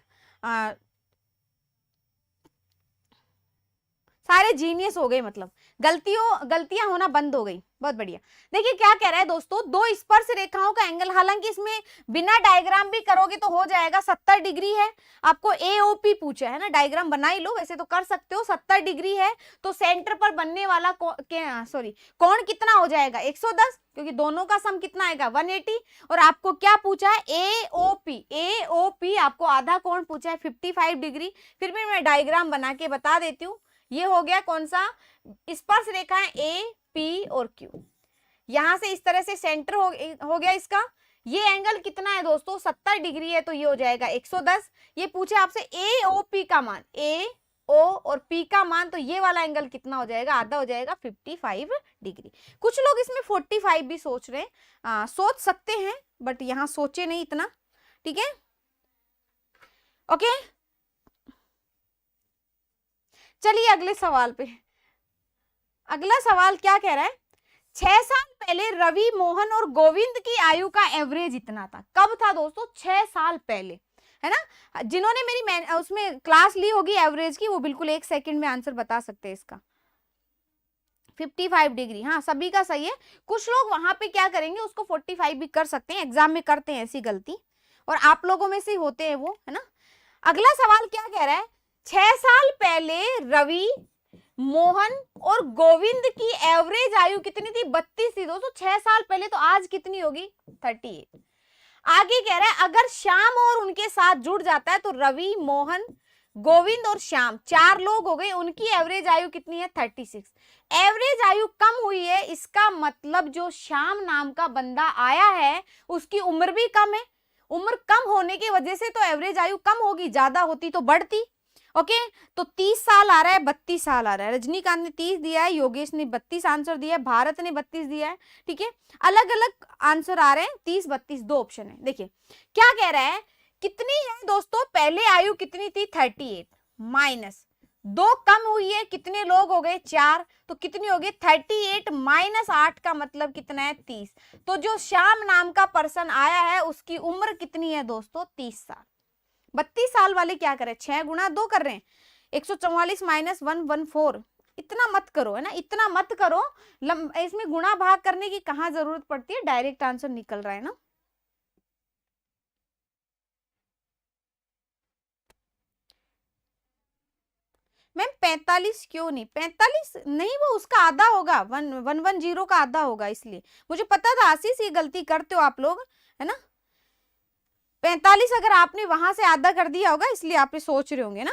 A: सारे जीनियस हो गए, मतलब गलतियां होना बंद हो गई, बहुत बढ़िया। देखिए क्या कह रहा है दोस्तों, दो स्पर्श रेखाओं का एंगल, हालांकि इसमें बिना डायग्राम भी करोगे तो हो जाएगा, 70 डिग्री है। आपको एओपी पूछा है ना, डायग्राम बना ही लो, वैसे तो कर सकते हो, 70 डिग्री है, तो सेंटर पर बनने वाला कोण कितना हो जाएगा? 110, क्योंकि दोनों का सम कितना आएगा? 180। और आपको क्या पूछा है? एओपी आपको आधा कोण पूछा है, 55 डिग्री। फिर भी मैं डायग्राम बना के बता देती हूँ। ये हो गया कौन सा? स्पर्श रेखा है ए पी और क्यू, यहां से इस तरह से सेंटर हो गया इसका। ये एंगल कितना है दोस्तों? 70 डिग्री है, तो ये हो जाएगा 110। ये पूछे आपसे ए ओ पी का मान, ए ओ और पी का मान, तो ये वाला एंगल कितना हो जाएगा? आधा हो जाएगा, 55 डिग्री। कुछ लोग इसमें 45 भी सोच रहे हैं, सोच सकते हैं, बट यहां सोचे नहीं इतना, ठीक है, ओके। चलिए अगले सवाल पे। अगला सवाल क्या कह रहा है, 6 साल पहले रवि, मोहन और गोविंद की आयु का एवरेज इतना था। कब था दोस्तों? 6 साल पहले, है ना। जिन्होंने मेरी उसमें क्लास ली होगी एवरेज की, वो बिल्कुल 1 सेकंड में आंसर बता सकते हैं इसका। 55 डिग्री, हाँ सभी का सही है। कुछ लोग वहां पे क्या करेंगे, उसको 45 भी कर सकते हैं, एग्जाम में करते हैं ऐसी गलती, और आप लोगों में से होते हैं वो, है ना। अगला सवाल क्या कह रहा है, 6 साल पहले रवि, मोहन और गोविंद की एवरेज आयु कितनी थी? 32 थी दोस्तों 6 साल पहले। तो आज कितनी होगी? 38। आगे कह रहा है अगर श्याम और उनके साथ जुड़ जाता है तो रवि, मोहन, गोविंद और श्याम 4 लोग हो गए, उनकी एवरेज आयु कितनी है? 36। एवरेज आयु कम हुई है, इसका मतलब जो श्याम नाम का बंदा आया है उसकी उम्र भी कम है। उम्र कम होने की वजह से तो एवरेज आयु कम होगी, ज्यादा होती तो बढ़ती। ओके, तो 30 साल आ रहा है, 32 साल आ रहा है। रजनीकांत ने 30 दिया है, योगेश ने 32 आंसर दिया है, भारत ने 32 दिया है, ठीक है। अलग अलग आंसर आ रहे हैं, 30, 32, 2 ऑप्शन है। देखिए क्या कह रहा है, कितनी है दोस्तों? पहले आयु कितनी थी? 38 माइनस 2 कम हुई है, कितने लोग हो गए? 4, तो कितनी हो गई? 38 माइनस 8 का मतलब कितना है? 30। तो जो श्याम नाम का पर्सन आया है उसकी उम्र कितनी है दोस्तों? 30 साल। 32 साल वाले क्या करें, 6 गुणा 2 कर रहे हैं, 144 माइनस 114। इतना मत करो, है ना, इतना मत करो, इसमें गुणा भाग करने की कहाँ जरूरत पड़ती है, डायरेक्ट आंसर निकल रहा है ना। मैम 45 क्यों नहीं? 45 नहीं, वो उसका आधा होगा, 110 का आधा होगा, इसलिए मुझे पता था आशीष ये गलती करते हो आप लोग, है ना। 45 अगर आपने वहां से आधा कर दिया होगा, इसलिए आप सोच रहे होंगे ना।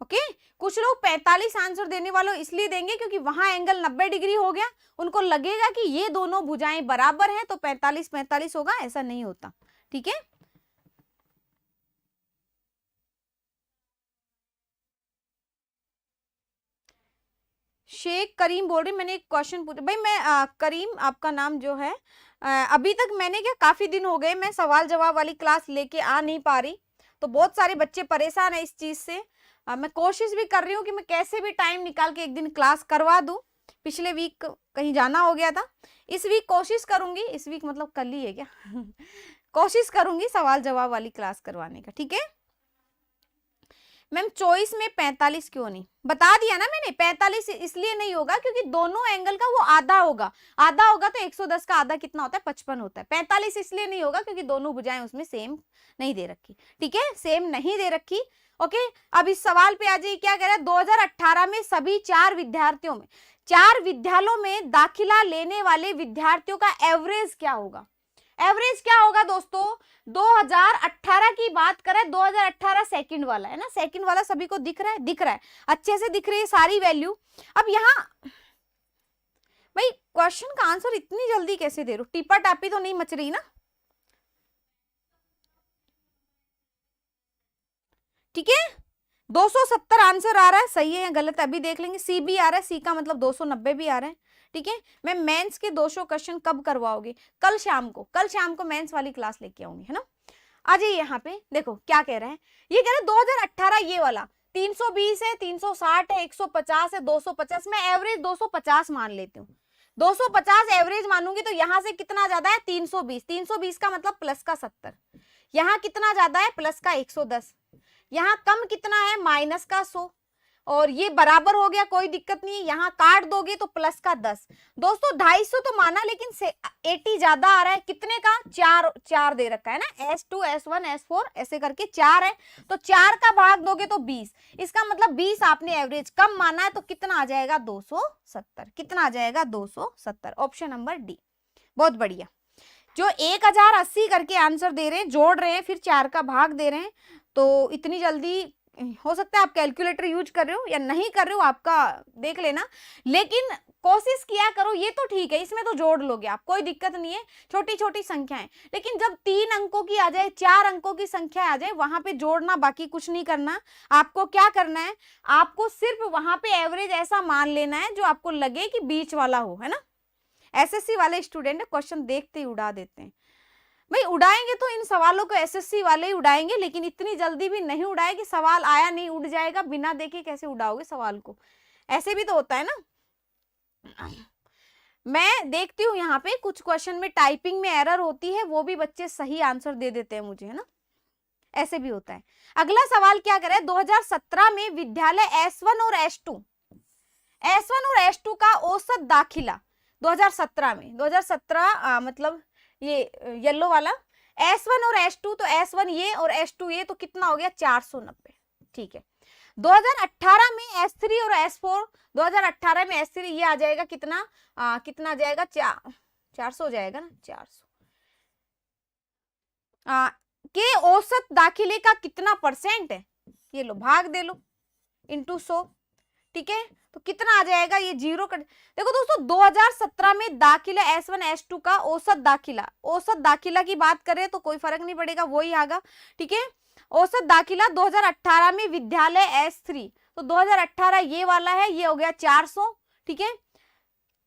A: ओके, कुछ लोग 45 आंसर देने वालों इसलिए देंगे क्योंकि वहां एंगल 90 डिग्री हो गया, उनको लगेगा कि ये दोनों भुजाएं बराबर हैं तो 45 45 होगा, ऐसा नहीं होता, ठीक है। शेख करीम बोल रही, मैंने एक क्वेश्चन पूछा भाई, मैं करीम आपका नाम जो है, अभी तक मैंने क्या, काफी दिन हो गए मैं सवाल जवाब वाली क्लास लेके आ नहीं पा रही, तो बहुत सारे बच्चे परेशान है इस चीज से। मैं कोशिश भी कर रही हूँ कि मैं कैसे भी टाइम निकाल के एक दिन क्लास करवा दूं। पिछले वीक कहीं जाना हो गया था, इस वीक कोशिश करूंगी, इस वीक मतलब कल ही है क्या कोशिश करूंगी सवाल जवाब वाली क्लास करवाने का, ठीक है। मैम चॉइस में 45 क्यों नहीं? बता दिया ना मैंने, 45 इसलिए नहीं होगा क्योंकि दोनों एंगल का वो आधा होगा, आधा होगा तो 110 का आधा कितना होता है? 55 होता है। 45 इसलिए नहीं होगा क्योंकि दोनों भुजाएं उसमें सेम नहीं दे रखी, ठीक है, सेम नहीं दे रखी। ओके, अब इस सवाल पे आ जाइए, क्या कह रहा है, 2018 में सभी 4 विद्यार्थियों में, 4 विद्यालयों में दाखिला लेने वाले विद्यार्थियों का एवरेज क्या होगा? एवरेज क्या होगा दोस्तों? 2018 की बात करें, 2018 सेकंड वाला है ना, सेकंड वाला सभी को दिख रहा है, दिख रहा है, अच्छे से दिख रही है सारी वैल्यू। अब यहाँ भाई क्वेश्चन का आंसर इतनी जल्दी कैसे दे रहे हो? टिपा टापी तो नहीं मच रही ना, ठीक है। 270 आंसर आ रहा है, सही है या गलत है अभी देख लेंगे। सी भी आ रहा है, सी का मतलब 290 भी आ रहा है, ठीक है। मैं मेंस के 200 क्वेश्चन कब करवाओगे? कल शाम को, कल शाम को मेंस वाली क्लास लेके आऊंगी, है ना। आ जाइए यहाँ पे, देखो क्या कह रहे हैं, ये कह रहे हैं 2018 ये वाला 320 है, 360 है, 150 है, 250, मैं एवरेज 250 मान लेती हूँ। 250 एवरेज मानूंगी तो यहाँ से कितना ज्यादा है? 320, 320 का मतलब प्लस का 70, यहाँ कितना ज्यादा है? प्लस का 110, यहाँ कम कितना है? माइनस का 100, और ये बराबर हो गया, कोई दिक्कत नहीं है। यहाँ काट दोगे तो प्लस का 10। दोस्तों 250 तो माना, लेकिन 80 ज्यादा आ रहा है, कितने का? 4 दे रखा है ना, S2 S1 S4 ऐसे करके 4 है, तो 4 का भाग दोगे तो 20, इसका मतलब 20 आपने एवरेज कम माना है, तो कितना आ जाएगा? 270। कितना आ जाएगा? 270, ऑप्शन नंबर डी। बहुत बढ़िया। जो 1080 करके आंसर दे रहे हैं, जोड़ रहे हैं, फिर 4 का भाग दे रहे हैं, तो इतनी जल्दी हो सकता है आप कैलकुलेटर यूज कर रहे हो या नहीं कर रहे हो, आपका देख लेना, लेकिन कोशिश किया करो। ये तो ठीक है, इसमें तो जोड़ लोगे आप, कोई दिक्कत नहीं है, छोटी छोटी संख्याएं, लेकिन जब 3 अंकों की आ जाए, 4 अंकों की संख्या आ जाए, वहां पे जोड़ना, बाकी कुछ नहीं करना। आपको क्या करना है, आपको सिर्फ वहां पे एवरेज ऐसा मान लेना है जो आपको लगे कि बीच वाला हो, है ना। एसएससी वाले स्टूडेंट क्वेश्चन देखते ही उड़ा देते हैं। भाई उड़ाएंगे तो इन सवालों को एसएससी वाले ही उड़ाएंगे, लेकिन इतनी जल्दी भी नहीं उड़ाए कि सवाल आया नहीं उड़ जाएगा, बिना देखे कैसे उड़ाओगे सवाल को, ऐसे भी तो होता है ना। मैं देखती हूँ यहाँ पे कुछ क्वेश्चन में टाइपिंग में एरर होती है, वो भी बच्चे सही आंसर दे देते हैं मुझे, है ना, ऐसे भी होता है। अगला सवाल क्या करे, 2017 में विद्यालय S1 और S2 और S2 का औसत दाखिला 2017 में, 2017 मतलब ये येलो वाला S1 और S2, तो S1 ये और S2 ये, तो कितना हो गया 490, ठीक है। 2018 में S3 और S4, 2018 में S3 ये आ जाएगा कितना, कितना आ जाएगा 400 हो जाएगा ना, 400 के औसत दाखिले का कितना परसेंट है, ये लो भाग दे लो इंटू 100, ठीक है, तो कितना आ जाएगा, ये जीरो कट। देखो दोस्तों 2017 में दाखिला S1 S2 का औसत दाखिला की बात करें तो कोई फर्क नहीं पड़ेगा, वही आएगा, ठीक है। औसत दाखिला 2018 में विद्यालय S3, तो 2018 ये वाला है, ये हो गया 400, ठीक है,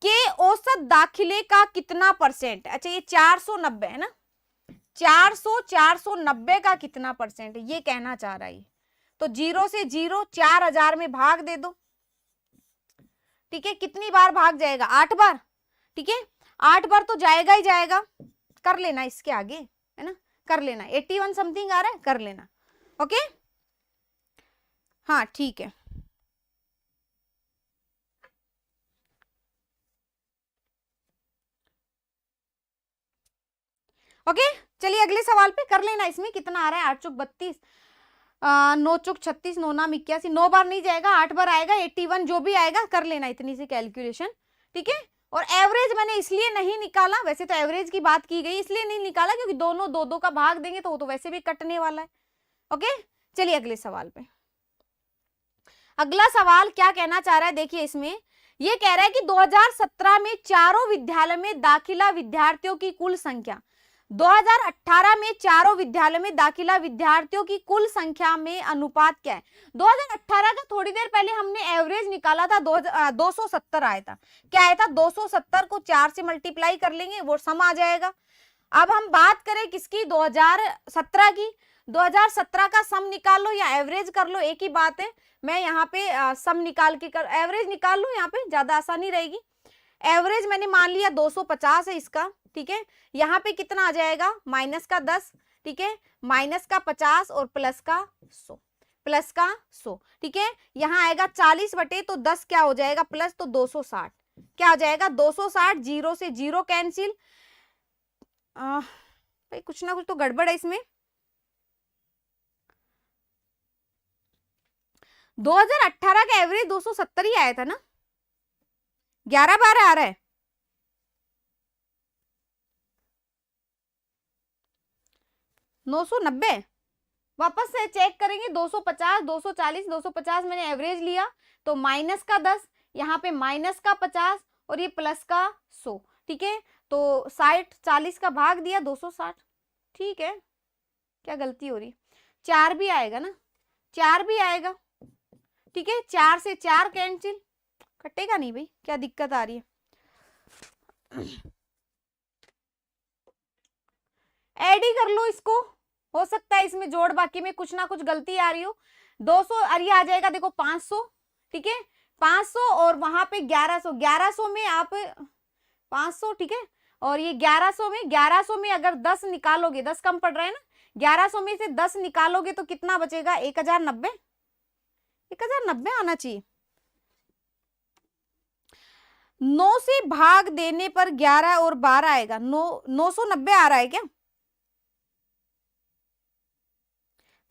A: के औसत दाखिले का कितना परसेंट, अच्छा ये 490 है ना, 490 का कितना परसेंट है ये कहना चाह रहा है, तो 0 से 0 4000 में भाग दे दो, ठीक है, कितनी बार भाग जाएगा 8 बार, ठीक है, 8 बार तो जाएगा ही जाएगा, कर लेना इसके आगे, है ना, कर लेना, 81 समथिंग आ रहा है, कर लेना, ओके, हाँ ठीक है। ओके चलिए अगले सवाल पे कर लेना, इसमें कितना आ रहा है 8 चौक 32, 9 चौक 36, 9 नाम 81, 9 बार नहीं जाएगा 8 बार आएगा, 81 जो भी आएगा कर लेना इतनी सी कैलकुलेशन, ठीक है। और एवरेज मैंने इसलिए नहीं निकाला, वैसे तो एवरेज की बात की गई, इसलिए नहीं निकाला क्योंकि दोनों दो दो का भाग देंगे तो वो तो वैसे भी कटने वाला है। ओके चलिए अगले सवाल पे। अगला सवाल क्या कहना चाह रहा है, देखिए इसमें ये कह रहा है कि 2017 में चारों विद्यालय में दाखिला विद्यार्थियों की कुल संख्या, 2018 में चारों विद्यालय में दाखिला विद्यार्थियों की कुल संख्या में अनुपात क्या है। 2018 का थोड़ी देर पहले हमने एवरेज निकाला था, 270 आया था, क्या आया था 270 को 4 से मल्टीप्लाई कर लेंगे वो सम आ जाएगा। अब हम बात करें किसकी, 2017 की, 2017 का सम निकाल लो या एवरेज कर लो, एक ही बात है। मैं यहाँ पे सम निकाल के एवरेज निकाल लूं, यहाँ पे ज्यादा आसानी रहेगी। एवरेज मैंने मान लिया 250 है इसका, ठीक है, यहाँ पे कितना आ जाएगा माइनस का 10, ठीक है, माइनस का 50 और प्लस का 100, प्लस का 100, ठीक है, यहाँ आएगा 40 बटे तो 10 क्या हो जाएगा प्लस, तो 260 क्या हो जाएगा 260, 0 से 0 कैंसिल, भाई कुछ ना कुछ तो गड़बड़ है इसमें। 2018 का एवरेज 270 ही आया था ना, 11 बार आ रहा है, नौ सौ 90, वापस से चेक करेंगे 250, 240, 250 मैंने एवरेज लिया तो माइनस का 10, यहाँ पे माइनस का 50 और ये प्लस का 100, ठीक है, तो 60 40 का भाग दिया 260, ठीक है, क्या गलती हो रही, 4 भी आएगा ना, 4 भी आएगा, ठीक है, 4 से 4 कैंसिल, कटेगा नहीं भाई, क्या दिक्कत आ रही है, ऐड ही कर लो इसको, हो सकता है इसमें जोड़ बाकी में कुछ ना कुछ गलती आ रही हो। 200 अरे आ जाएगा देखो 500, ठीक है, 500 और वहां पे 1100, 1100 में आप 500, ठीक है, और ये 1100 में अगर 10 निकालोगे, 10 कम पड़ रहा है ना, 1100 में से 10 निकालोगे तो कितना बचेगा 1090, 1090 आना चाहिए। 9 से भाग देने पर 11 और 12 आएगा, 990 आ रहा है क्या,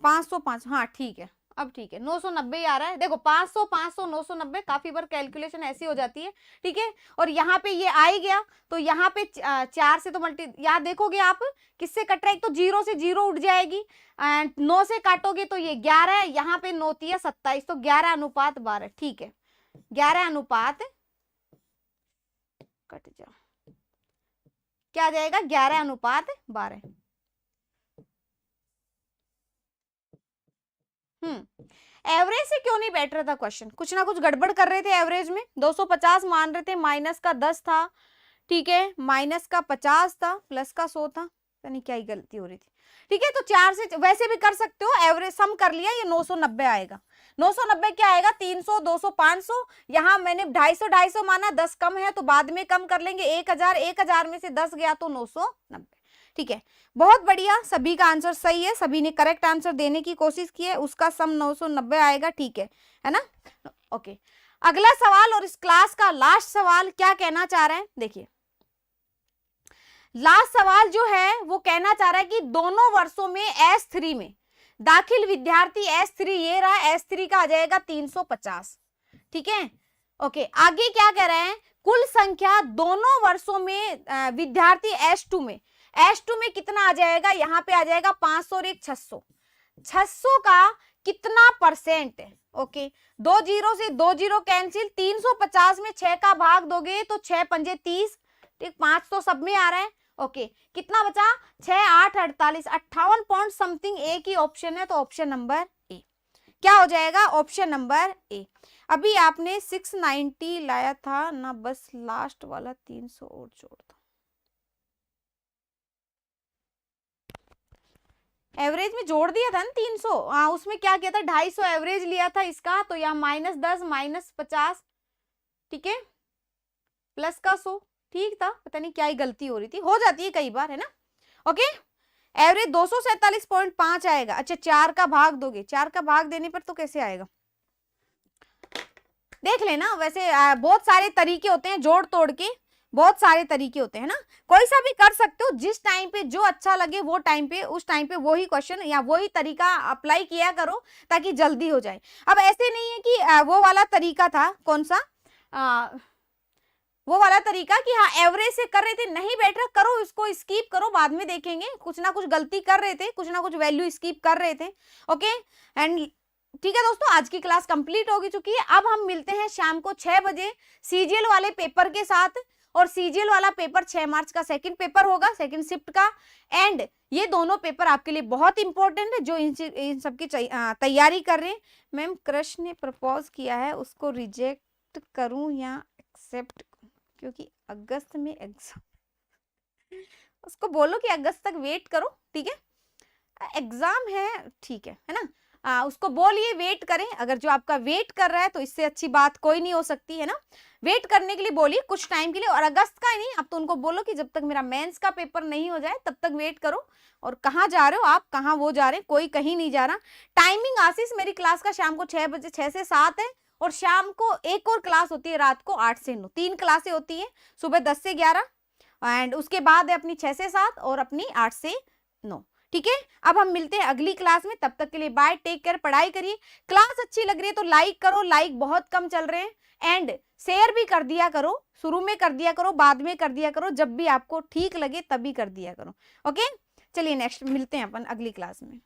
A: 505, हाँ ठीक है, अब ठीक है 990 ही आ रहा है। देखो 500 500 990 काफी बार कैलकुलेशन ऐसी हो जाती है, ठीक है, और यहाँ पे ये आ ही गया तो यहाँ पे 4 से तो यहाँ देखोगे आप किससे कट रहा है, एक तो 0 से 0 उठ जाएगी एंड 9 से काटोगे तो ये 11 है, यहाँ पे 9 3 27, तो 11 अनुपात 12, ठीक है, 11 अनुपात कट जा, क्या आ जाएगा 11 अनुपात 12। एवरेज से क्यों नहीं बैठ रहा था क्वेश्चन, कुछ ना कुछ गड़बड़ कर रहे थे एवरेज में, 250 मान रहे थे, माइनस का 10 था, ठीक है, माइनस का 50 था, प्लस का 100 था, नहीं क्या ही गलती हो रही थी। ठीक है, तो 4 से वैसे भी कर सकते हो, एवरेज सम कर लिया, ये 990 आएगा। 990 क्या आएगा, 300, 200, 500। यहाँ मैंने 250 250 माना, 10 कम है तो बाद में कम कर लेंगे। 1000, 1000 में से 10 गया तो 990। ठीक है, बहुत बढ़िया, सभी का आंसर सही है, सभी ने करेक्ट आंसर देने की कोशिश की है। उसका सम 990 आएगा, ठीक है ना। ओके, अगला सवाल और इस क्लास का लास्ट सवाल क्या कहना चाह रहे हैं, देखिए लास्ट सवाल जो है वो कहना चाह रहा है कि दोनों वर्षों में S3 में दाखिल विद्यार्थी S3 ये रहा, S3 का आ जाएगा 350। ठीक है, ओके, आगे क्या कह रहे हैं, कुल संख्या दोनों वर्षों में विद्यार्थी S2 में कितना आ जाएगा, यहाँ पे आ जाएगा 500 और एक 600। 600 का कितना परसेंट है, ओके, 2 जीरो से 2 जीरो कैंसिल, 350 में 6 का भाग दोगे तो 6 पंजे 30, ठीक, 5 तो सब में आ रहा है। ओके, कितना बचा, 6 8 48, 58 पॉइंट समथिंग। ए की ऑप्शन है तो ऑप्शन नंबर ए क्या हो जाएगा, ऑप्शन नंबर ए। अभी आपने 690 लाया था ना, बस लास्ट वाला 300 और जोड़ दो। एवरेज में जोड़ दिया था ना 300, हाँ उसमें क्या किया था, 250 एवरेज लिया था इसका, तो यहाँ -10 -50, ठीक है, प्लस का 100, ठीक था, पता नहीं क्या ही गलती हो रही थी, हो जाती है कई बार, है ना। ओके, एवरेज 247.5 आएगा। अच्छा, 4 का भाग दोगे, 4 का भाग देने पर तो कैसे आएगा, देख लेना, वैसे बहुत सारे तरीके होते हैं जोड़ तोड़ के, बहुत सारे तरीके होते हैं ना, कोई सा भी कर सकते हो, जिस टाइम पे जो अच्छा लगे वो टाइम पे, उस टाइम पे वही क्वेश्चन या वही तरीका अप्लाई किया करो ताकि जल्दी हो जाए। अब ऐसे नहीं है कि वो वाला तरीका था, कौन सा, वो वाला तरीका कि हाँ एवरेज से कर रहे थे, नहीं बैठ रहा, करो इसको, स्किप करो, बाद में देखेंगे, कुछ ना कुछ गलती कर रहे थे, कुछ ना कुछ वैल्यू स्किप कर रहे थे। ओके, एंड ठीक है दोस्तों, आज की क्लास कंप्लीट हो चुकी है। अब हम मिलते हैं शाम को 6 बजे सीजीएल वाले पेपर के साथ, और सीजीएल वाला पेपर 6 मार्च का सेकंड पेपर होगा, सेकंड शिफ्ट का, एंड ये दोनों पेपर आपके लिए बहुत इंपॉर्टेंट है जो इन सबकी तैयारी कर रहे हैं। मैम, कृष्ण ने प्रपोज किया है, उसको रिजेक्ट करूं या एक्सेप्ट, क्योंकि अगस्त में एग्जाम, उसको बोलो कि अगस्त तक वेट करो, ठीक है, एग्जाम है, ठीक है ना, उसको बोलिए वेट करें। अगर जो आपका वेट कर रहा है तो इससे अच्छी बात कोई नहीं हो सकती, है ना, वेट करने के लिए बोलिए कुछ टाइम के लिए, और अगस्त का ही नहीं, अब तो उनको बोलो कि जब तक मेरा मेंस का पेपर नहीं हो जाए तब तक वेट करो। और कहाँ जा रहे हो आप, कहाँ वो जा रहे हैं, कोई कहीं नहीं जा रहा। टाइमिंग आशीष, मेरी क्लास का शाम को 6 बजे, 6 से 7 है, और शाम को एक और क्लास होती है रात को 8 से 9, 3 क्लासें होती है, सुबह 10 से 11, एंड उसके बाद है अपनी 6 से 7 और अपनी 8 से 9। ठीक है, अब हम मिलते हैं अगली क्लास में, तब तक के लिए बाय, टेक केयर, पढ़ाई करिए। क्लास अच्छी लग रही है तो लाइक करो, लाइक बहुत कम चल रहे हैं, एंड शेयर भी कर दिया करो, शुरू में कर दिया करो, बाद में कर दिया करो, जब भी आपको ठीक लगे तभी कर दिया करो। ओके, चलिए नेक्स्ट मिलते हैं अपन अगली क्लास में।